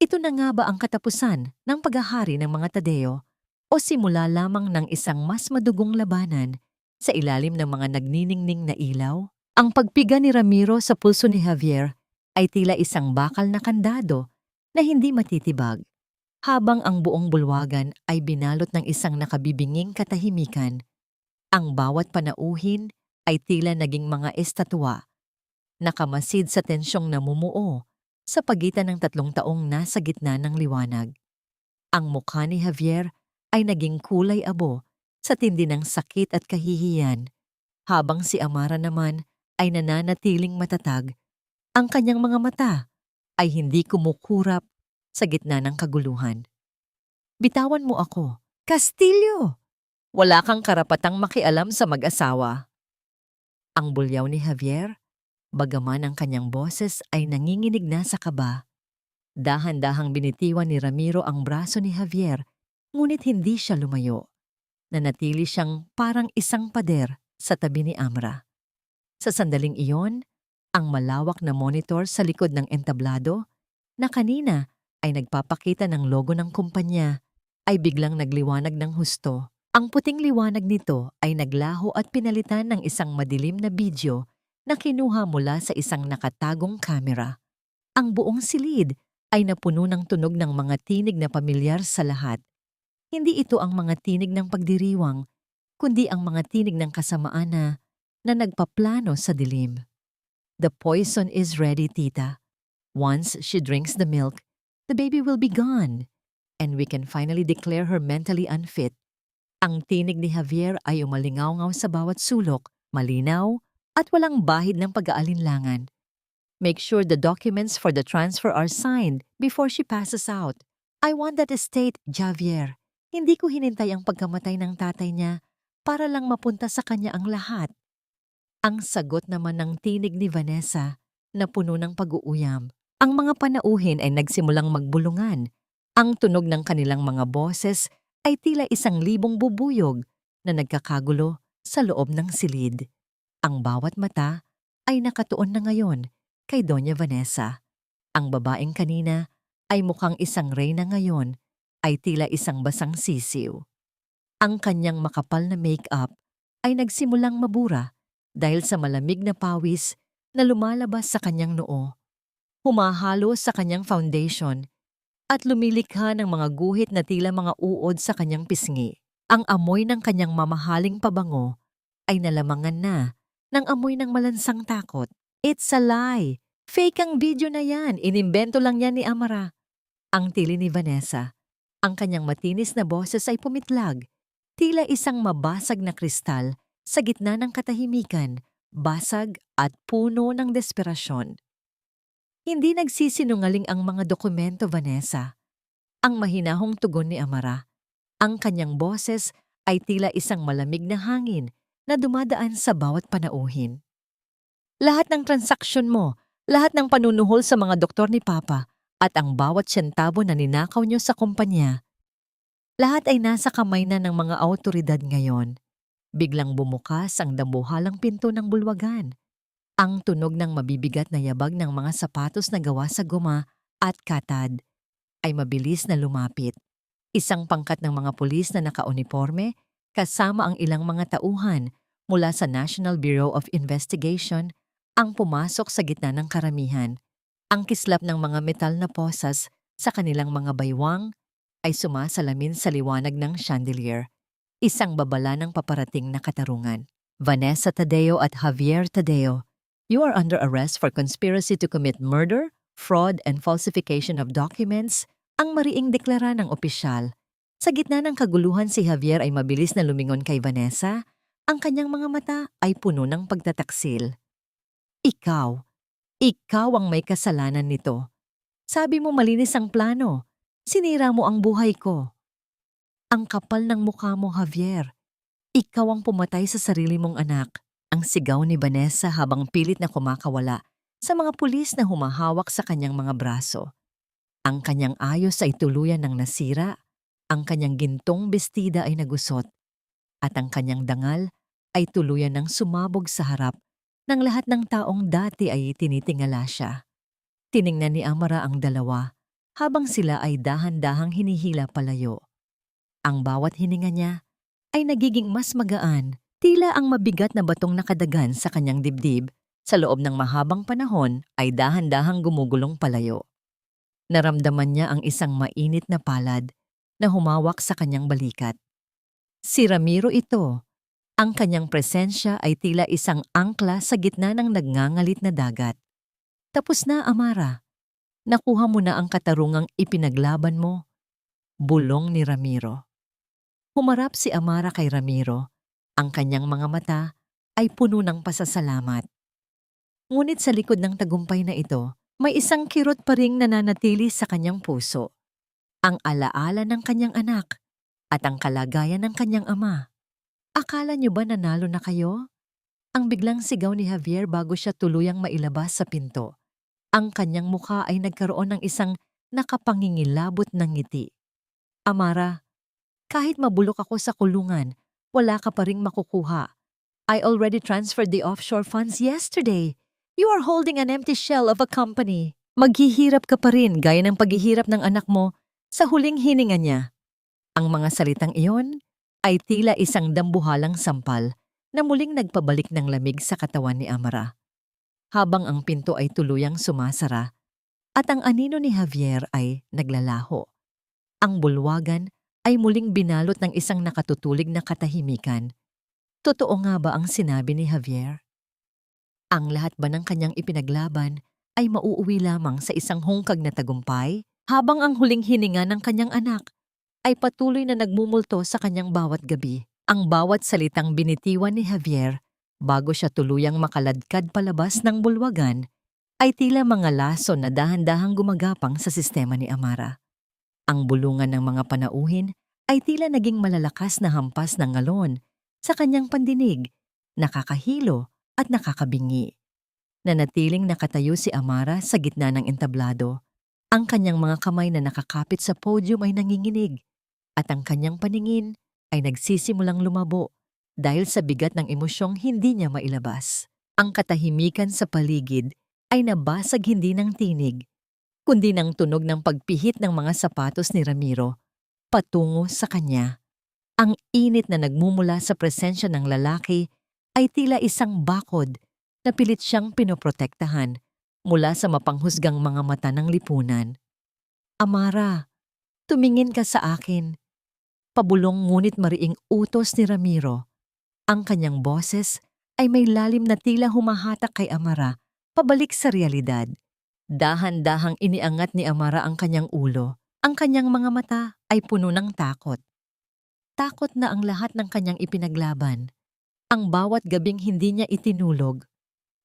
Ito na nga ba ang katapusan ng paghahari ng mga Tadeo o simula lamang ng isang mas madugong labanan sa ilalim ng mga nagniningning na ilaw? Ang pagpiga ni Ramiro sa pulso ni Javier ay tila isang bakal na kandado na hindi matitibag, habang ang buong bulwagan ay binalot ng isang nakabibinging katahimikan. Ang bawat panauhin ay tila naging mga estatwa, nakamasid sa tensyong namumuo sa pagitan ng 3 taong nasa gitna ng liwanag. Ang mukha ni Javier ay naging kulay abo sa tindi ng sakit at kahihiyan, habang si Amara naman ay nananatiling matatag. Ang kanyang mga mata ay hindi kumukurap sa gitna ng kaguluhan. Bitawan mo ako, Castillo! Wala kang karapatang makialam sa mag-asawa. Ang bulyaw ni Javier, bagaman ang kanyang boses ay nanginginig na sa kaba. Dahan-dahang binitiwan ni Ramiro ang braso ni Javier, ngunit hindi siya lumayo. Nanatili siyang parang isang pader sa tabi ni Amra. Sa sandaling iyon, ang malawak na monitor sa likod ng entablado, na kanina ay nagpapakita ng logo ng kumpanya, ay biglang nagliwanag ng husto. Ang puting liwanag nito ay naglaho at pinalitan ng isang madilim na video na kinuha mula sa isang nakatagong kamera. Ang buong silid ay napuno ng tunog ng mga tinig na pamilyar sa lahat. Hindi ito ang mga tinig ng pagdiriwang, kundi ang mga tinig ng kasamaan na nagpaplano sa dilim. The poison is ready, tita. Once she drinks the milk, the baby will be gone, and we can finally declare her mentally unfit. Ang tinig ni Javier ay umalingaw-ngaw sa bawat sulok, malinaw at walang bahid ng pag-aalinlangan. Make sure the documents for the transfer are signed before she passes out. I want that estate, Javier. Hindi ko hinintay ang pagkamatay ng tatay niya para lang mapunta sa kanya ang lahat. Ang sagot naman ng tinig ni Vanessa na puno ng pag-uuyam. Ang mga panauhin ay nagsimulang magbulungan. Ang tunog ng kanilang mga boses ay tila 1,000 bubuyog na nagkakagulo sa loob ng silid. Ang bawat mata ay nakatuon na ngayon kay Doña Vanessa. Ang babaeng kanina ay mukhang isang reyna ngayon ay tila isang basang sisiw. Ang kanyang makapal na make-up ay nagsimulang mabura dahil sa malamig na pawis na lumalabas sa kanyang noo. Humahalo sa kanyang foundation at lumilikha ng mga guhit na tila mga uod sa kanyang pisngi. Ang amoy ng kanyang mamahaling pabango ay nalamangan na ng amoy ng malansang takot. It's a lie! Fake ang video na yan! Inimbento lang yan ni Amara. Ang tili ni Vanessa. Ang kanyang matinis na boses ay pumitlag. Tila isang mabasag na kristal sa gitna ng katahimikan, basag at puno ng desperasyon. Hindi nagsisinungaling ang mga dokumento, Vanessa. Ang mahinahong tugon ni Amara. Ang kanyang boses ay tila isang malamig na hangin na dumadaan sa bawat panauhin. Lahat ng transaksyon mo, lahat ng panunuhol sa mga doktor ni Papa, at ang bawat sentabo na ninakaw niyo sa kumpanya, lahat ay nasa kamay na ng mga awtoridad ngayon. Biglang bumukas ang dambuhalang pinto ng bulwagan. Ang tunog ng mabibigat na yabag ng mga sapatos na gawa sa guma at katad ay mabilis na lumapit. Isang pangkat ng mga pulis na nakauniforme kasama ang ilang mga tauhan mula sa National Bureau of Investigation ang pumasok sa gitna ng karamihan. Ang kislap ng mga metal na posas sa kanilang mga baywang ay sumasalamin sa liwanag ng chandelier. Isang babala ng paparating na katarungan. Vanessa Tadeo at Javier Tadeo, you are under arrest for conspiracy to commit murder, fraud, and falsification of documents, ang mariing deklara ng opisyal. Sa gitna ng kaguluhan, si Javier ay mabilis na lumingon kay Vanessa. Ang kanyang mga mata ay puno ng pagtataksil. Ikaw ang may kasalanan nito. Sabi mo malinis ang plano. Sinira mo ang buhay ko. Ang kapal ng mukha mo, Javier. Ikaw ang pumatay sa sarili mong anak. Ang sigaw ni Vanessa habang pilit na kumakawala sa mga pulis na humahawak sa kanyang mga braso. Ang kanyang ayos ay tuluyan ng nasira, ang kanyang gintong bestida ay nagusot, at ang kanyang dangal ay tuluyan ng sumabog sa harap ng lahat ng taong dati ay tinitingala siya. Tiningnan ni Amara ang dalawa habang sila ay dahan-dahang hinihila palayo. Ang bawat hininga niya ay nagiging mas magaan, tila ang mabigat na batong nakadagan sa kanyang dibdib sa loob ng mahabang panahon ay dahan-dahang gumugulong palayo. Naramdaman niya ang isang mainit na palad na humawak sa kanyang balikat. Si Ramiro ito. Ang kanyang presensya ay tila isang angkla sa gitna ng nagngangalit na dagat. Tapos na, Amara. Nakuha mo na ang katarungang ipinaglaban mo. Bulong ni Ramiro. Humarap si Amara kay Ramiro. Ang kanyang mga mata ay puno ng pasasalamat. Ngunit sa likod ng tagumpay na ito, may isang kirot pa ring nananatili sa kanyang puso. Ang alaala ng kanyang anak at ang kalagayan ng kanyang ama. Akala niyo ba nanalo na kayo? Ang biglang sigaw ni Javier bago siya tuluyang mailabas sa pinto. Ang kanyang mukha ay nagkaroon ng isang nakapangingilabot ng ngiti. Amara, kahit mabulok ako sa kulungan, wala ka pa ring makukuha. I already transferred the offshore funds yesterday. You are holding an empty shell of a company. Maghihirap ka pa rin gaya ng paghihirap ng anak mo sa huling hininga niya. Ang mga salitang iyon ay tila isang dambuhalang sampal na muling nagpabalik ng lamig sa katawan ni Amara. Habang ang pinto ay tuluyang sumasara at ang anino ni Javier ay naglalaho. Ang bulwagan ay muling binalot ng isang nakatutulig na katahimikan. Totoo nga ba ang sinabi ni Javier? Ang lahat ba ng kanyang ipinaglaban ay mauuwi lamang sa isang hungkag na tagumpay habang ang huling hininga ng kanyang anak ay patuloy na nagmumulto sa kanyang bawat gabi. Ang bawat salitang binitiwan ni Javier bago siya tuluyang makaladkad palabas ng bulwagan ay tila mga lason na dahan-dahang gumagapang sa sistema ni Amara. Ang bulungan ng mga panauhin ay tila naging malalakas na hampas ng ngalon sa kanyang pandinig, nakakahilo at nakakabingi. Nanatiling nakatayo si Amara sa gitna ng entablado. Ang kanyang mga kamay na nakakapit sa podium ay nanginginig at ang kanyang paningin ay nagsisimulang lumabo dahil sa bigat ng emosyong hindi niya mailabas. Ang katahimikan sa paligid ay nabasag hindi ng tinig, kundi ng tunog ng pagpihit ng mga sapatos ni Ramiro patungo sa kanya. Ang init na nagmumula sa presensya ng lalaki ay tila isang bakod na pilit siyang pinoprotektahan mula sa mapanghusgang mga mata ng lipunan. Amara, tumingin ka sa akin. Pabulong ngunit mariing utos ni Ramiro. Ang kanyang boses ay may lalim na tila humahatak kay Amara pabalik sa realidad. Dahan-dahang iniangat ni Amara ang kanyang ulo. Ang kanyang mga mata ay puno ng takot. Takot na ang lahat ng kanyang ipinaglaban. Ang bawat gabing hindi niya itinulog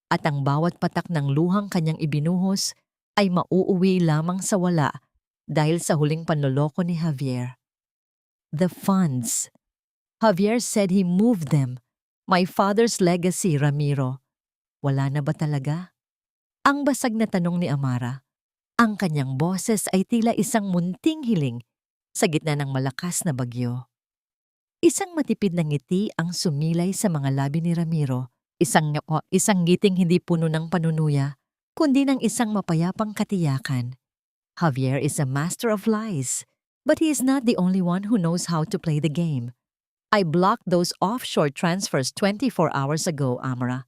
at ang bawat patak ng luhang kanyang ibinuhos ay mauuwi lamang sa wala dahil sa huling panloloko ni Javier. The funds. Javier said he moved them. My father's legacy, Ramiro. Wala na ba talaga? Ang basag na tanong ni Amara. Ang kanyang boses ay tila isang munting hiling sa gitna ng malakas na bagyo. Isang matipid na ngiti ang sumilay sa mga labi ni Ramiro. Isang ngiting hindi puno ng panunuya, kundi ng isang mapayapang katiyakan. Javier is a master of lies, but he is not the only one who knows how to play the game. I blocked those offshore transfers 24 hours ago, Amara.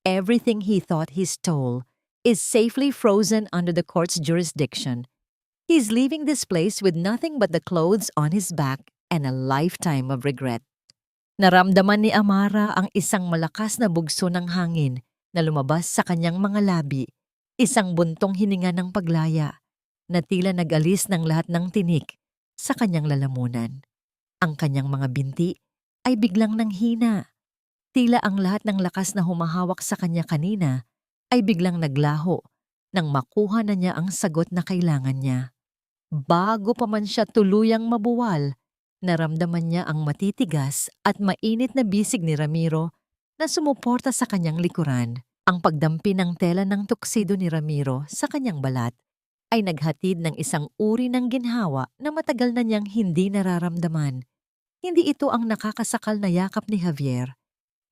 Everything he thought he stole is safely frozen under the court's jurisdiction. He's leaving this place with nothing but the clothes on his back and a lifetime of regret. Naramdaman ni Amara ang isang malakas na bugso ng hangin na lumabas sa kanyang mga labi, isang buntong hininga ng paglaya na tila nag-alis ng lahat ng tinik sa kanyang lalamunan. Ang kanyang mga binti ay biglang nanghina. Tila ang lahat ng lakas na humahawak sa kanya kanina ay biglang naglaho nang makuha na niya ang sagot na kailangan niya. Bago pa man siya tuluyang mabuwal, naramdaman niya ang matitigas at mainit na bisig ni Ramiro na sumuporta sa kanyang likuran. Ang pagdampi ng tela ng tuksido ni Ramiro sa kanyang balat ay naghatid ng isang uri ng ginhawa na matagal na niyang hindi nararamdaman. Hindi ito ang nakakasakal na yakap ni Javier.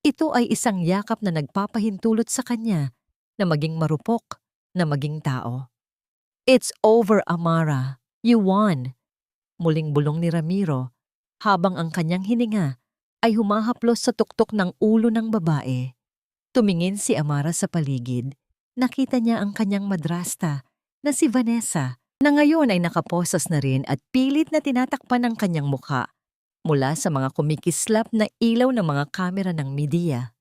Ito ay isang yakap na nagpapahintulot sa kanya na maging marupok, na maging tao. It's over, Amara. You won. Muling bulong ni Ramiro habang ang kanyang hininga ay humahaplos sa tuktok ng ulo ng babae. Tumingin si Amara sa paligid. Nakita niya ang kanyang madrasta na si Vanessa na ngayon ay nakaposas na rin at pilit na tinatakpan ng kanyang mukha mula sa mga kumikislap na ilaw ng mga kamera ng media.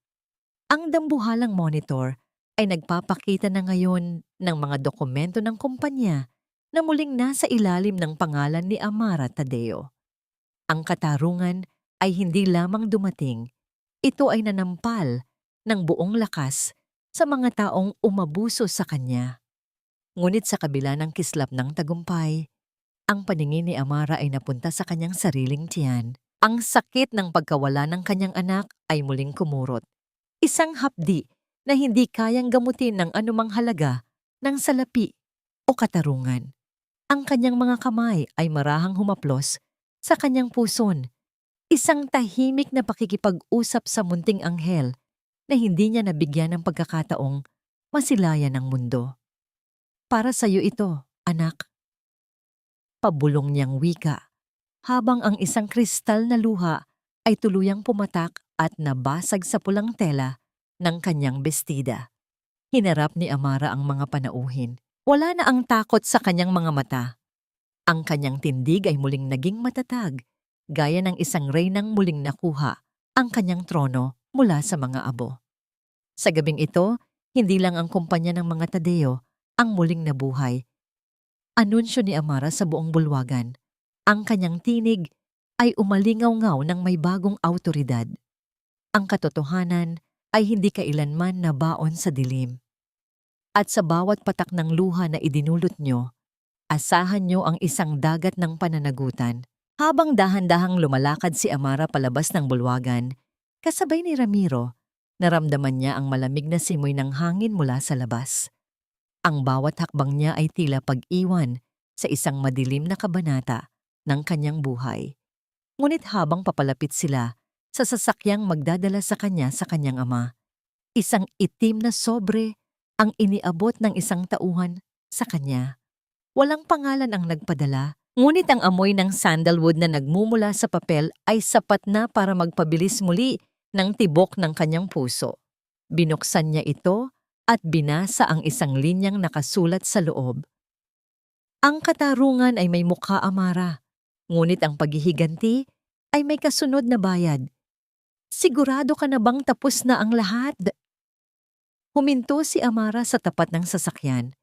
Ang dambuhalang monitor ay nagpapakita na ngayon ng mga dokumento ng kumpanya na muling nasa ilalim ng pangalan ni Amara Tadeo. Ang katarungan ay hindi lamang dumating, ito ay nanampal ng buong lakas sa mga taong umabuso sa kanya. Ngunit sa kabila ng kislap ng tagumpay, ang paningin ni Amara ay napunta sa kanyang sariling tiyan. Ang sakit ng pagkawala ng kanyang anak ay muling kumurot. Isang hapdi na hindi kayang gamutin ng anumang halaga ng salapi o katarungan. Ang kanyang mga kamay ay marahang humaplos sa kanyang puson. Isang tahimik na pakikipag-usap sa munting anghel na hindi niya nabigyan ng pagkakataong masilayan ng mundo. Para sa iyo ito, anak. Pabulong niyang wika, habang ang isang kristal na luha ay tuluyang pumatak at nabasag sa pulang tela ng kanyang bestida. Hinarap ni Amara ang mga panauhin. Wala na ang takot sa kanyang mga mata. Ang kanyang tindig ay muling naging matatag, gaya ng isang reynang muling nakuha ang kanyang trono mula sa mga abo. Sa gabing ito, hindi lang ang kumpanya ng mga Tadeo ang muling nabuhay. Anunsyo ni Amara sa buong bulwagan. Ang kanyang tinig ay umalingaw-ngaw ng may bagong awtoridad. Ang katotohanan ay hindi kailanman nabaon sa dilim. At sa bawat patak ng luha na idinulot nyo, asahan nyo ang isang dagat ng pananagutan. Habang dahan-dahang lumalakad si Amara palabas ng bulwagan, kasabay ni Ramiro, naramdaman niya ang malamig na simoy ng hangin mula sa labas. Ang bawat hakbang niya ay tila pag-iwan sa isang madilim na kabanata ng kanyang buhay. Ngunit habang papalapit sila sa sasakyang magdadala sa kanyang ama, isang itim na sobre ang iniabot ng isang tauhan sa kanya. Walang pangalan ang nagpadala, ngunit ang amoy ng sandalwood na nagmumula sa papel ay sapat na para magpabilis muli ng tibok ng kanyang puso. Binuksan niya ito at binasa ang isang linyang nakasulat sa loob. Ang katarungan ay may mukha, Amara, ngunit ang paghihiganti ay may kasunod na bayad. Sigurado ka na bang tapos na ang lahat? Huminto si Amara sa tapat ng sasakyan.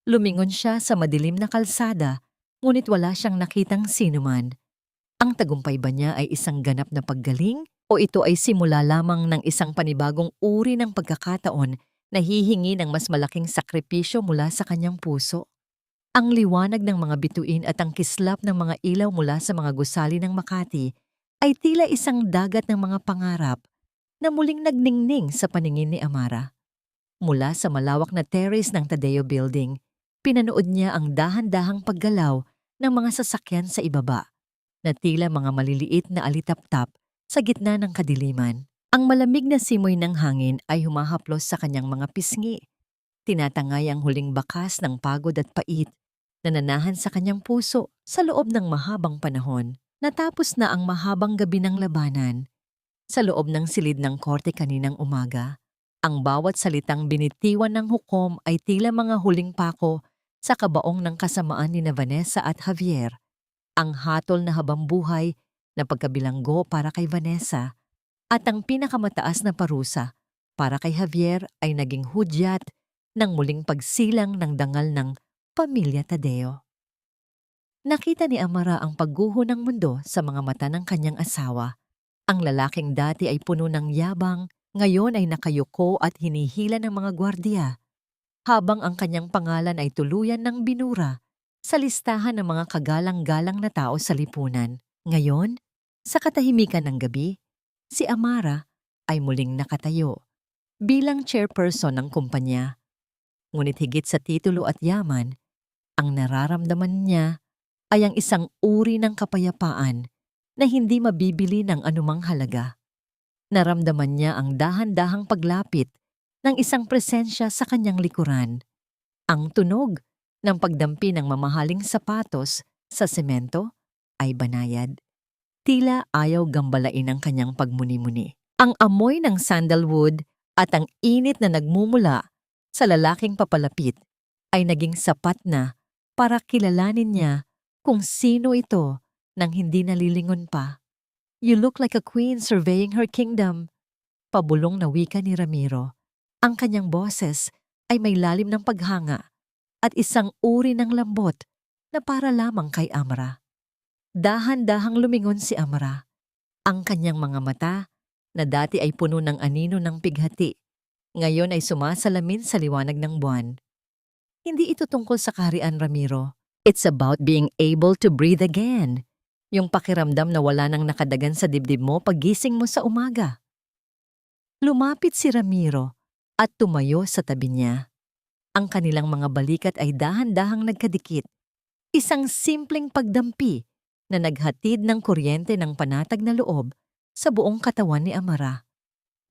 Lumingon siya sa madilim na kalsada, ngunit wala siyang nakitang sinuman. Ang tagumpay ba niya ay isang ganap na paggaling o ito ay simula lamang ng isang panibagong uri ng pagkakataon na hihingi ng mas malaking sakripisyo mula sa kanyang puso? Ang liwanag ng mga bituin at ang kislap ng mga ilaw mula sa mga gusali ng Makati ay tila isang dagat ng mga pangarap na muling nagningning sa paningin ni Amara. Mula sa malawak na terrace ng Tadeo Building, pinanood niya ang dahan-dahang paggalaw ng mga sasakyan sa ibaba, na tila mga maliliit na alitap-tap sa gitna ng kadiliman. Ang malamig na simoy ng hangin ay humahaplos sa kanyang mga pisngi. Tinatangay ang huling bakas ng pagod at pait na nanahan sa kanyang puso sa loob ng mahabang panahon. Natapos na ang mahabang gabi ng labanan. Sa loob ng silid ng korte kaninang umaga, ang bawat salitang binitiwan ng hukom ay tila mga huling pako sa kabaong ng kasamaan ni Vanessa at Javier. Ang hatol na habambuhay na pagkabilanggo para kay Vanessa at ang pinakamataas na parusa para kay Javier ay naging hudyat ng muling pagsilang ng dangal ng pamilya Tadeo. Nakita ni Amara ang pagguho ng mundo sa mga mata ng kanyang asawa. Ang lalaking dati ay puno ng yabang, ngayon ay nakayuko at hinihila ng mga gwardiya, habang ang kanyang pangalan ay tuluyan ng binura sa listahan ng mga kagalang-galang na tao sa lipunan. Ngayon, sa katahimikan ng gabi, si Amara ay muling nakatayo bilang chairperson ng kumpanya. Ngunit higit sa titulo at yaman, ang nararamdaman niya ay ang isang uri ng kapayapaan na hindi mabibili ng anumang halaga. Naramdaman niya ang dahan-dahang paglapit ng isang presensya sa kanyang likuran. Ang tunog ng pagdampi ng mamahaling sapatos sa semento ay banayad. Tila ayaw gambalain ang kanyang pagmuni-muni. Ang amoy ng sandalwood at ang init na nagmumula sa lalaking papalapit ay naging sapat na para kilalanin niya kung sino ito nang hindi nalilingon pa. "You look like a queen surveying her kingdom," pabulong na wika ni Ramiro. Ang kanyang boses ay may lalim ng paghanga at isang uri ng lambot na para lamang kay Amara. Dahan-dahang lumingon si Amara. Ang kanyang mga mata, na dati ay puno ng anino ng pighati, ngayon ay sumasalamin sa liwanag ng buwan. Hindi ito tungkol sa kaharian, Ramiro. It's about being able to breathe again. Yung pakiramdam na wala nang nakadagan sa dibdib mo paggising mo sa umaga. Lumapit si Ramiro at tumayo sa tabi niya. Ang kanilang mga balikat ay dahan-dahang nagkadikit. Isang simpleng pagdampi na naghatid ng kuryente ng panatag na loob sa buong katawan ni Amara.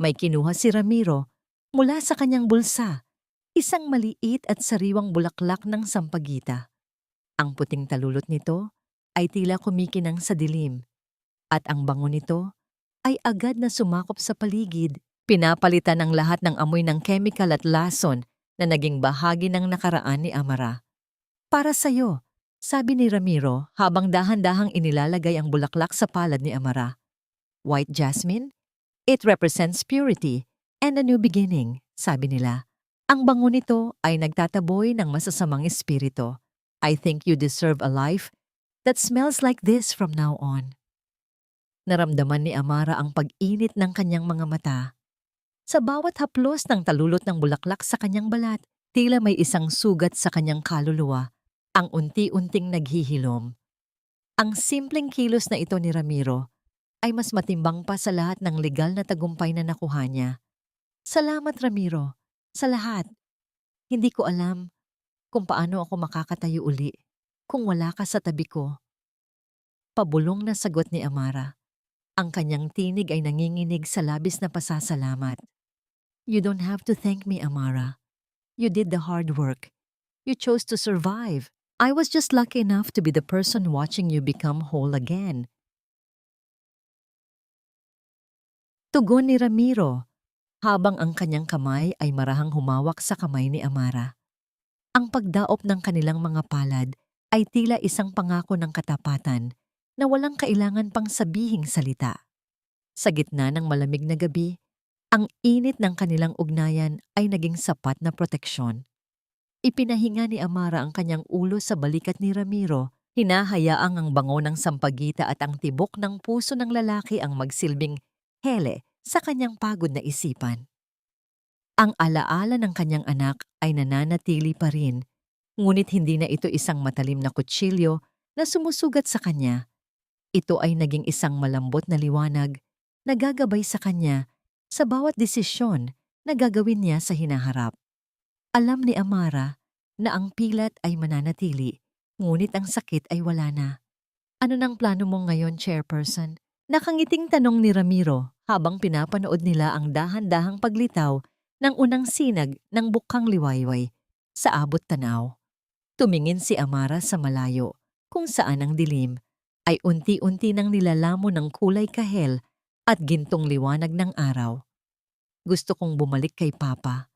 May kinuha si Ramiro mula sa kanyang bulsa, isang maliit at sariwang bulaklak ng sampagita. Ang puting talulot nito ay tila kumikinang sa dilim, at ang bango nito ay agad na sumakop sa paligid. Pinapalitan ng lahat ng amoy ng chemical at lason na naging bahagi ng nakaraan ni Amara. Para sa'yo, sabi ni Ramiro habang dahan-dahang inilalagay ang bulaklak sa palad ni Amara. White jasmine? It represents purity and a new beginning, sabi nila. Ang bango nito ay nagtataboy ng masasamang espiritu. I think you deserve a life that smells like this from now on. Naramdaman ni Amara ang pag-init ng kanyang mga mata. Sa bawat haplos ng talulot ng bulaklak sa kanyang balat, tila may isang sugat sa kanyang kaluluwa, ang unti-unting naghihilom. Ang simpleng kilos na ito ni Ramiro ay mas matimbang pa sa lahat ng legal na tagumpay na nakuha niya. Salamat, Ramiro, sa lahat. Hindi ko alam kung paano ako makakatayo uli kung wala ka sa tabi ko. Pabulong na sagot ni Amara. Ang kanyang tinig ay nanginginig sa labis na pasasalamat. You don't have to thank me, Amara. You did the hard work. You chose to survive. I was just lucky enough to be the person watching you become whole again. Tugon ni Ramiro, habang ang kanyang kamay ay marahang humawak sa kamay ni Amara. Ang pagdaop ng kanilang mga palad ay tila isang pangako ng katapatan na walang kailangan pang sabihing salita. Sa gitna ng malamig na gabi, ang init ng kanilang ugnayan ay naging sapat na proteksyon. Ipinahinga ni Amara ang kanyang ulo sa balikat ni Ramiro, hinahayaang ang bango ng sampagita at ang tibok ng puso ng lalaki ang magsilbing hele sa kanyang pagod na isipan. Ang alaala ng kanyang anak ay nananatili pa rin, ngunit hindi na ito isang matalim na kutsilyo na sumusugat sa kanya. Ito ay naging isang malambot na liwanag na gagabay sa kanya sa bawat desisyon na gagawin niya sa hinaharap. Alam ni Amara na ang pilat ay mananatili, ngunit ang sakit ay wala na. Ano nang plano mo ngayon, Chairperson? Nakangiting tanong ni Ramiro habang pinapanood nila ang dahan-dahang paglitaw ng unang sinag ng bukang liwayway sa abot tanaw. Tumingin si Amara sa malayo, kung saan ang dilim ay unti-unti nang nilalamo ng kulay kahel at gintong liwanag ng araw. Gusto kong bumalik kay Papa.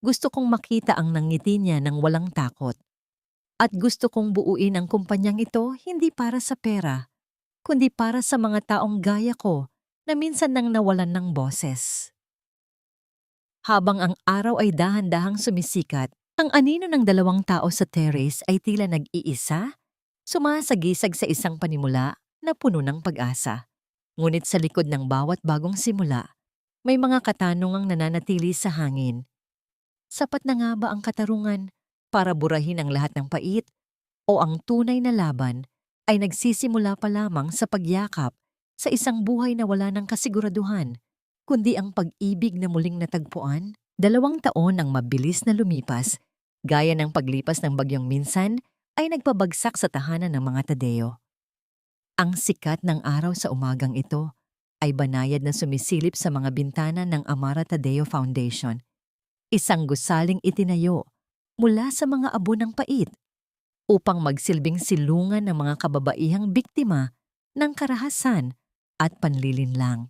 Gusto kong makita ang nangiti niya ng walang takot. At gusto kong buuin ang kumpanyang ito hindi para sa pera, kundi para sa mga taong gaya ko na minsan nang nawalan ng boses. Habang ang araw ay dahan-dahang sumisikat, ang anino ng dalawang tao sa terrace ay tila nag-iisa, sumasagisag sa isang panimula na puno ng pag-asa. Ngunit sa likod ng bawat bagong simula, may mga katanungang nananatili sa hangin. Sapat na nga ba ang katarungan para burahin ang lahat ng pait, o ang tunay na laban ay nagsisimula pa lamang sa pagyakap sa isang buhay na wala ng kasiguraduhan, kundi ang pag-ibig na muling natagpuan? 2 taon ang mabilis na lumipas, gaya ng paglipas ng bagyong minsan ay nagpabagsak sa tahanan ng mga Tadeo. Ang sikat ng araw sa umagang ito ay banayad na sumisilip sa mga bintana ng Amara Tadeo Foundation. Isang gusaling itinayo mula sa mga abo ng pait upang magsilbing silungan ng mga kababaihang biktima ng karahasan at panlilinlang.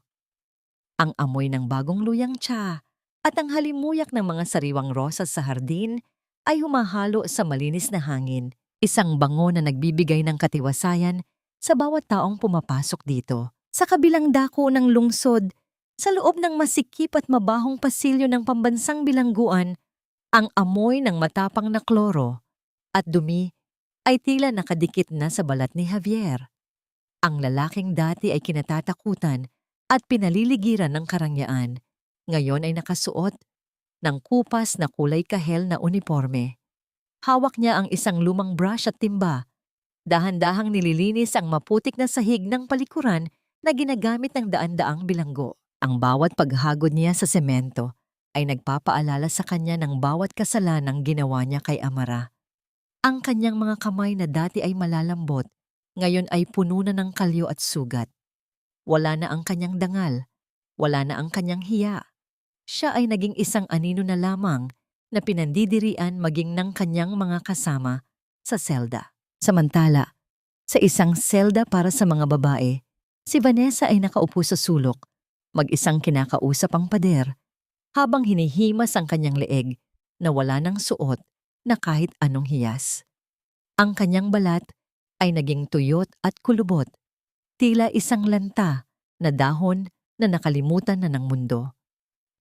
Ang amoy ng bagong luyang tsa at ang halimuyak ng mga sariwang rosas sa hardin ay humahalo sa malinis na hangin, isang bango na nagbibigay ng katiwasayan sa bawat taong pumapasok dito. Sa kabilang dako ng lungsod, sa loob ng masikip at mabahong pasilyo ng pambansang bilangguan, ang amoy ng matapang na kloro at dumi ay tila nakadikit na sa balat ni Javier. Ang lalaking dati ay kinatatakutan at pinaliligiran ng karangyaan, ngayon ay nakasuot ng kupas na kulay kahel na uniforme. Hawak niya ang isang lumang brush at timba. Dahan-dahang nililinis ang maputik na sahig ng palikuran na ginagamit ng daan-daang bilanggo. Ang bawat paghagod niya sa semento ay nagpapaalala sa kanya ng bawat kasalanang ginawa niya kay Amara. Ang kanyang mga kamay na dati ay malalambot, ngayon ay puno na ng kalyo at sugat. Wala na ang kanyang dangal, wala na ang kanyang hiya. Siya ay naging isang anino na lamang na pinandidirian maging ng kanyang mga kasama sa selda. Samantala, sa isang selda para sa mga babae, si Vanessa ay nakaupo sa sulok, mag-isang kinakausap ang pader, habang hinihimas ang kanyang leeg na wala ng suot na kahit anong hiyas. Ang kanyang balat ay naging tuyot at kulubot, tila isang lanta na dahon na nakalimutan na ng mundo.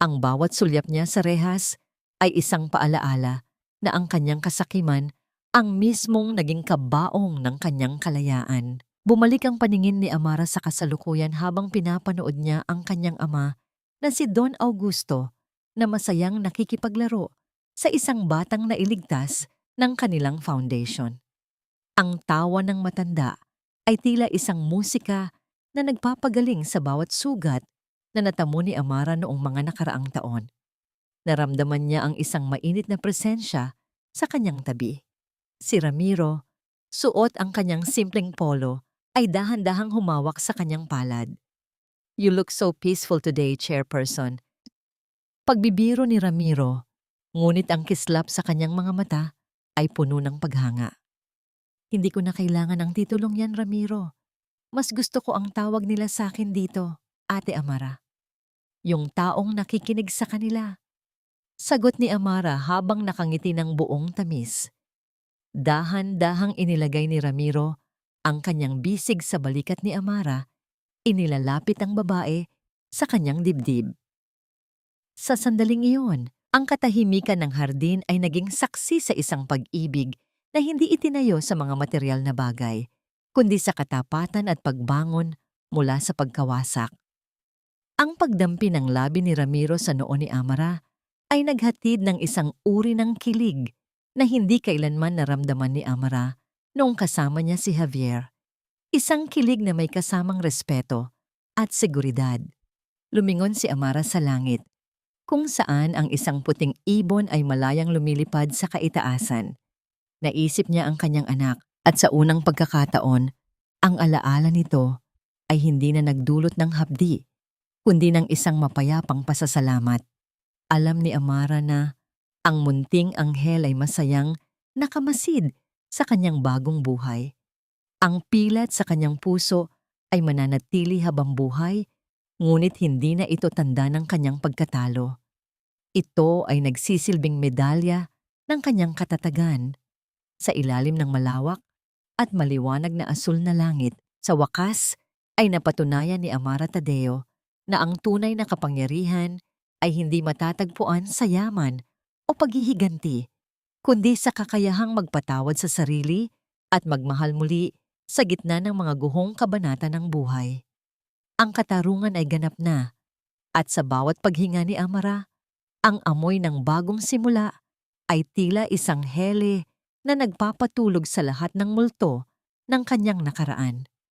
Ang bawat sulyap niya sa rehas ay isang paalaala na ang kanyang kasakiman ang mismong naging kabaong ng kanyang kalayaan. Bumalik ang paningin ni Amara sa kasalukuyan habang pinapanood niya ang kanyang ama na si Don Augusto na masayang nakikipaglaro sa isang batang nailigtas ng kanilang foundation. Ang tawa ng matanda ay tila isang musika na nagpapagaling sa bawat sugat na natamo ni Amara noong mga nakaraang taon. Naramdaman niya ang isang mainit na presensya sa kanyang tabi. Si Ramiro, suot ang kanyang simpleng polo, ay dahan-dahang humawak sa kanyang palad. "You look so peaceful today, Chairperson." Pagbibiro ni Ramiro, ngunit ang kislap sa kanyang mga mata ay puno ng paghanga. "Hindi ko na kailangan ang titulong yan, Ramiro. Mas gusto ko ang tawag nila sa akin dito, Ate Amara. Yung taong nakikinig sa kanila." Sagot ni Amara habang nakangiti ng buong tamis. Dahan-dahang inilagay ni Ramiro ang kanyang bisig sa balikat ni Amara, inilalapit ang babae sa kanyang dibdib. Sa sandaling iyon, ang katahimikan ng hardin ay naging saksi sa isang pag-ibig na hindi itinayo sa mga material na bagay, kundi sa katapatan at pagbangon mula sa pagkawasak. Ang pagdampi ng labi ni Ramiro sa noo ni Amara ay naghatid ng isang uri ng kilig na hindi kailanman naramdaman ni Amara noong kasama niya si Javier. Isang kilig na may kasamang respeto at seguridad. Lumingon si Amara sa langit, kung saan ang isang puting ibon ay malayang lumilipad sa kaitaasan. Naisip niya ang kanyang anak at sa unang pagkakataon, ang alaala nito ay hindi na nagdulot ng hapdi, kundi ng isang mapayapang pasasalamat. Alam ni Amara na ang munting anghel ay masayang nakamasid sa kanyang bagong buhay. Ang pilat sa kanyang puso ay mananatili habang buhay, ngunit hindi na ito tanda ng kanyang pagkatalo. Ito ay nagsisilbing medalya ng kanyang katatagan. Sa ilalim ng malawak at maliwanag na asul na langit, sa wakas ay napatunayan ni Amara Tadeo na ang tunay na kapangyarihan ay hindi matatagpuan sa yaman o paghihiganti, kundi sa kakayahang magpatawad sa sarili at magmahal muli sa gitna ng mga guhong kabanata ng buhay. Ang katarungan ay ganap na, at sa bawat paghinga ni Amara, ang amoy ng bagong simula ay tila isang hele na nagpapatulog sa lahat ng multo ng kanyang nakaraan.